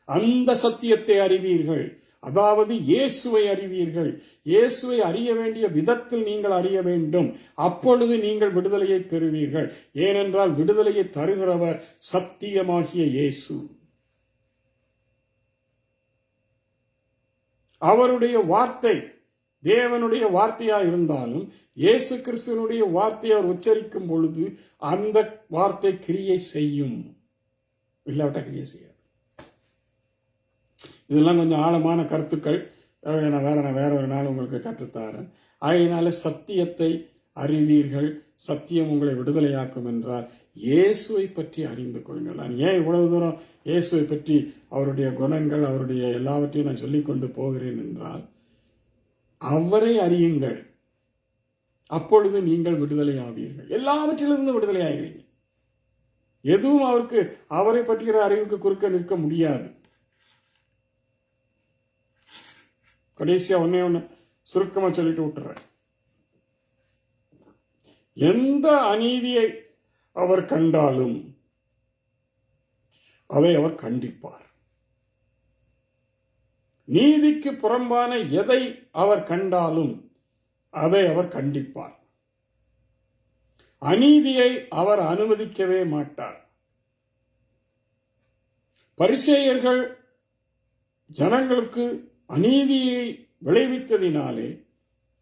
A: அந்த சத்தியத்தை அறிவீர்கள், அதாவது இயேசுவை அறிவீர்கள். இயேசுவை அறிய வேண்டிய விதத்தில் நீங்கள் அறிய வேண்டும். அப்பொழுது நீங்கள் விடுதலையை பெறுவீர்கள். ஏனென்றால் விடுதலையை தருகிறவர் சத்தியமாகிய இயேசு. அவருடைய வார்த்தை தேவனுடைய வார்த்தையா இருந்தாலும் இயேசு கிறிஸ்துவனுடைய வார்த்தையை அவர் உச்சரிக்கும் பொழுது அந்த வார்த்தை கிரியை செய்யும், இல்லாவிட்ட கிரியை செய்யாது. இதெல்லாம் கொஞ்சம் ஆழமான கருத்துக்கள். நான் வேற ஒரு நாள் உங்களுக்கு கற்றுத்தாரேன். அதனால சத்தியத்தை அறிவீர்கள், சத்தியம் உங்களை விடுதலையாக்கும் என்றால் இயேசுவை பற்றி அறிந்து கொள்ளுங்கள். நான் ஏன் இவ்வளவு தூரம் இயேசுவை பற்றி, அவருடைய குணங்கள், அவருடைய எல்லாவற்றையும் நான் சொல்லிக்கொண்டு போகிறேன் என்றால், அவரை அறியுங்கள், அப்பொழுது நீங்கள் விடுதலை ஆவீர்கள். எல்லாவற்றிலிருந்து விடுதலை ஆகிறீங்க. எதுவும் அவரை பற்றிய அறிவுக்கு குறுக்க நிற்க முடியாது. கடைசியா ஒன்னு சுருக்கமா சொல்லிட்டு விட்டுறேன். எந்த அநீதியை அவர் கண்டாலும் அதை அவர் கண்டிப்பார். நீதிக்கு புறம்பான எதை அவர் கண்டாலும் அதை அவர் கண்டிப்பார். அநீதியை அவர் அனுமதிக்கவே மாட்டார். பரிசேயர்கள் ஜனங்களுக்கு அநீதியை விளைவித்ததினாலே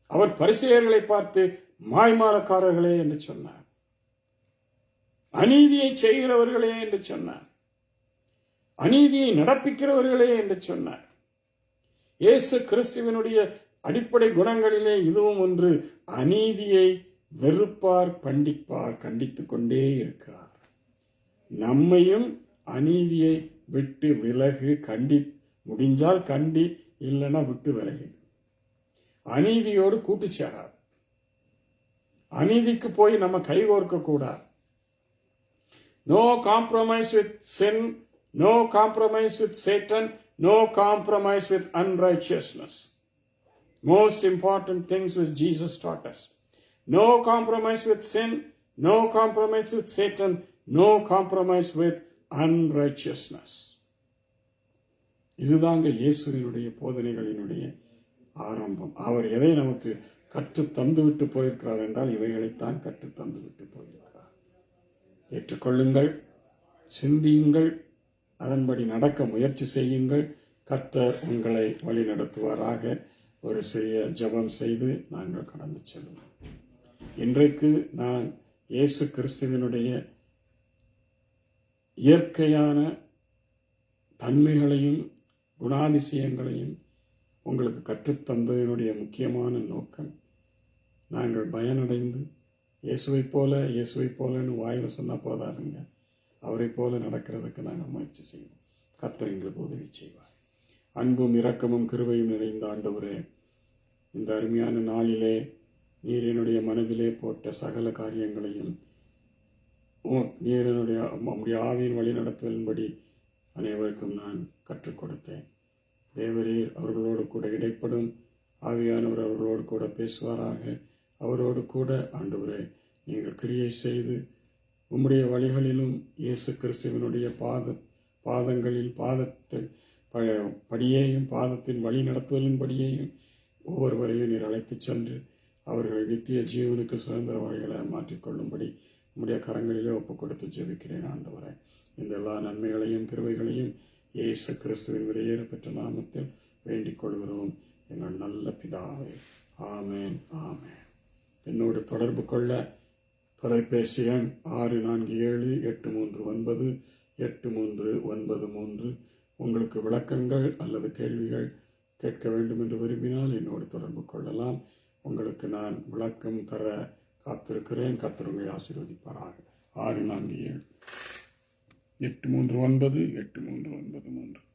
A: அவர் பரிசேயர்களை பார்த்து மாய்மாலக்காரர்களே என்று சொன்னார், அநீதியை செய்கிறவர்களே என்று சொன்னார், அநீதியை நடப்பிக்கிறவர்களே என்று சொன்னார். இயேசு கிறிஸ்துவினுடைய அடிப்படை குணங்களிலே இதுவும் ஒன்று. அநீதியை வெறுப்பார், கண்டிப்பார், கண்டித்துக் கொண்டே இருக்கிறார். நம்மையும் அநீதியை விட்டு விலகு, முடிஞ்சால் கண்டி, இல்லைன்னா விட்டு விலகு. அநீதியோடு கூட்டு சேராது. அநீதிக்கு போய் நம்ம கைகோர்க்க கூடாது. No compromise with sin, no compromise with Satan, no compromise with unrighteousness. Most important things which Jesus taught us. No compromise with sin, no compromise with Satan, no compromise with unrighteousness. இதுதாங்க இயேசுவினுடைய போதனைகளினுடைய ஆரம்பம். அவர் எதை நமக்கு கற்று தந்துவிட்டு போயிருக்கிறார் என்றால் இவைகளைத்தான் கற்று தந்துவிட்டு போயிருக்கிறார். ஏற்றுக்கொள்ளுங்கள், சிந்தியுங்கள், அதன்படி நடக்க முயற்சி செய்யுங்கள். கர்த்தர் உங்களை வழி நடத்துவாராக. ஒரு சிறிய ஜெபம் செய்து நாங்கள் கடந்து செல்வோம். இன்றைக்கு நான் இயேசு கிறிஸ்துவினுடைய இயற்கையான தன்மைகளையும் குணாதிசயங்களையும் உங்களுக்கு கற்றுத்தந்ததனுடைய முக்கியமான நோக்கம், நாங்கள் பயனடைந்து இயேசுவை போலன்னு வாயில சொன்னா போதாதுங்க, அவரை போல நடக்கிறதுக்கு நாங்கள் முயற்சி செய்வோம். கர்த்தர் எங்களுக்கு உதவி செய்வார். அன்பும் இரக்கமும் கிருபையும் நிறைந்த ஆண்டவரே, இந்த அருமையான நாளிலே நீர் என்னுடைய மனதிலே போட்ட சகல காரியங்களையும் நீர் என்னுடைய ஆவியின் வழி நடத்துதலின்படி அனைவருக்கும் நான் கற்றுக் கொடுத்தேன். தேவரீர் அவர்களோடு கூட இடைப்படும், ஆவியானவர் அவர்களோடு கூட பேசுவாராக. அவரோடு கூட ஆண்டவரே நீங்கள் கிரியை செய்து உம்முடைய வழிகளிலும் இயேசு கிறிஸ்துவினுடைய பாதங்களில் படியேயும் பாதத்தின் வழி நடத்துதலின் படியேயும் ஒவ்வொருவரையும் நீர் அழைத்து சென்று அவர்களை நித்திய ஜீவனுக்கு சுதந்திர வகைகளை மாற்றிக்கொள்ளும்படி உம்முடைய கரங்களிலே ஒப்புக் கொடுத்து ஜெபிக்கிறேன் ஆண்டவரே. இந்த எல்லா நன்மைகளையும் கிருபைகளையும் இயேசு கிறிஸ்துவின் விலையேற பெற்ற நாமத்தில் வேண்டிக் கொள்கிறோம் எங்கள் நல்ல பிதாவே. ஆமேன், ஆமேன். என்னோடு தொடர்பு கொள்ள தொலைபேசி எண் 647-839-8393. உங்களுக்கு விளக்கங்கள் அல்லது கேள்விகள் கேட்க வேண்டும் என்று விரும்பினால் என்னோடு தொடர்பு கொள்ளலாம். உங்களுக்கு நான் விளக்கம் தர காத்திருக்கிறேன். கர்த்தர் உங்களை ஆசீர்வதிப்பாராக. 647-839-8393.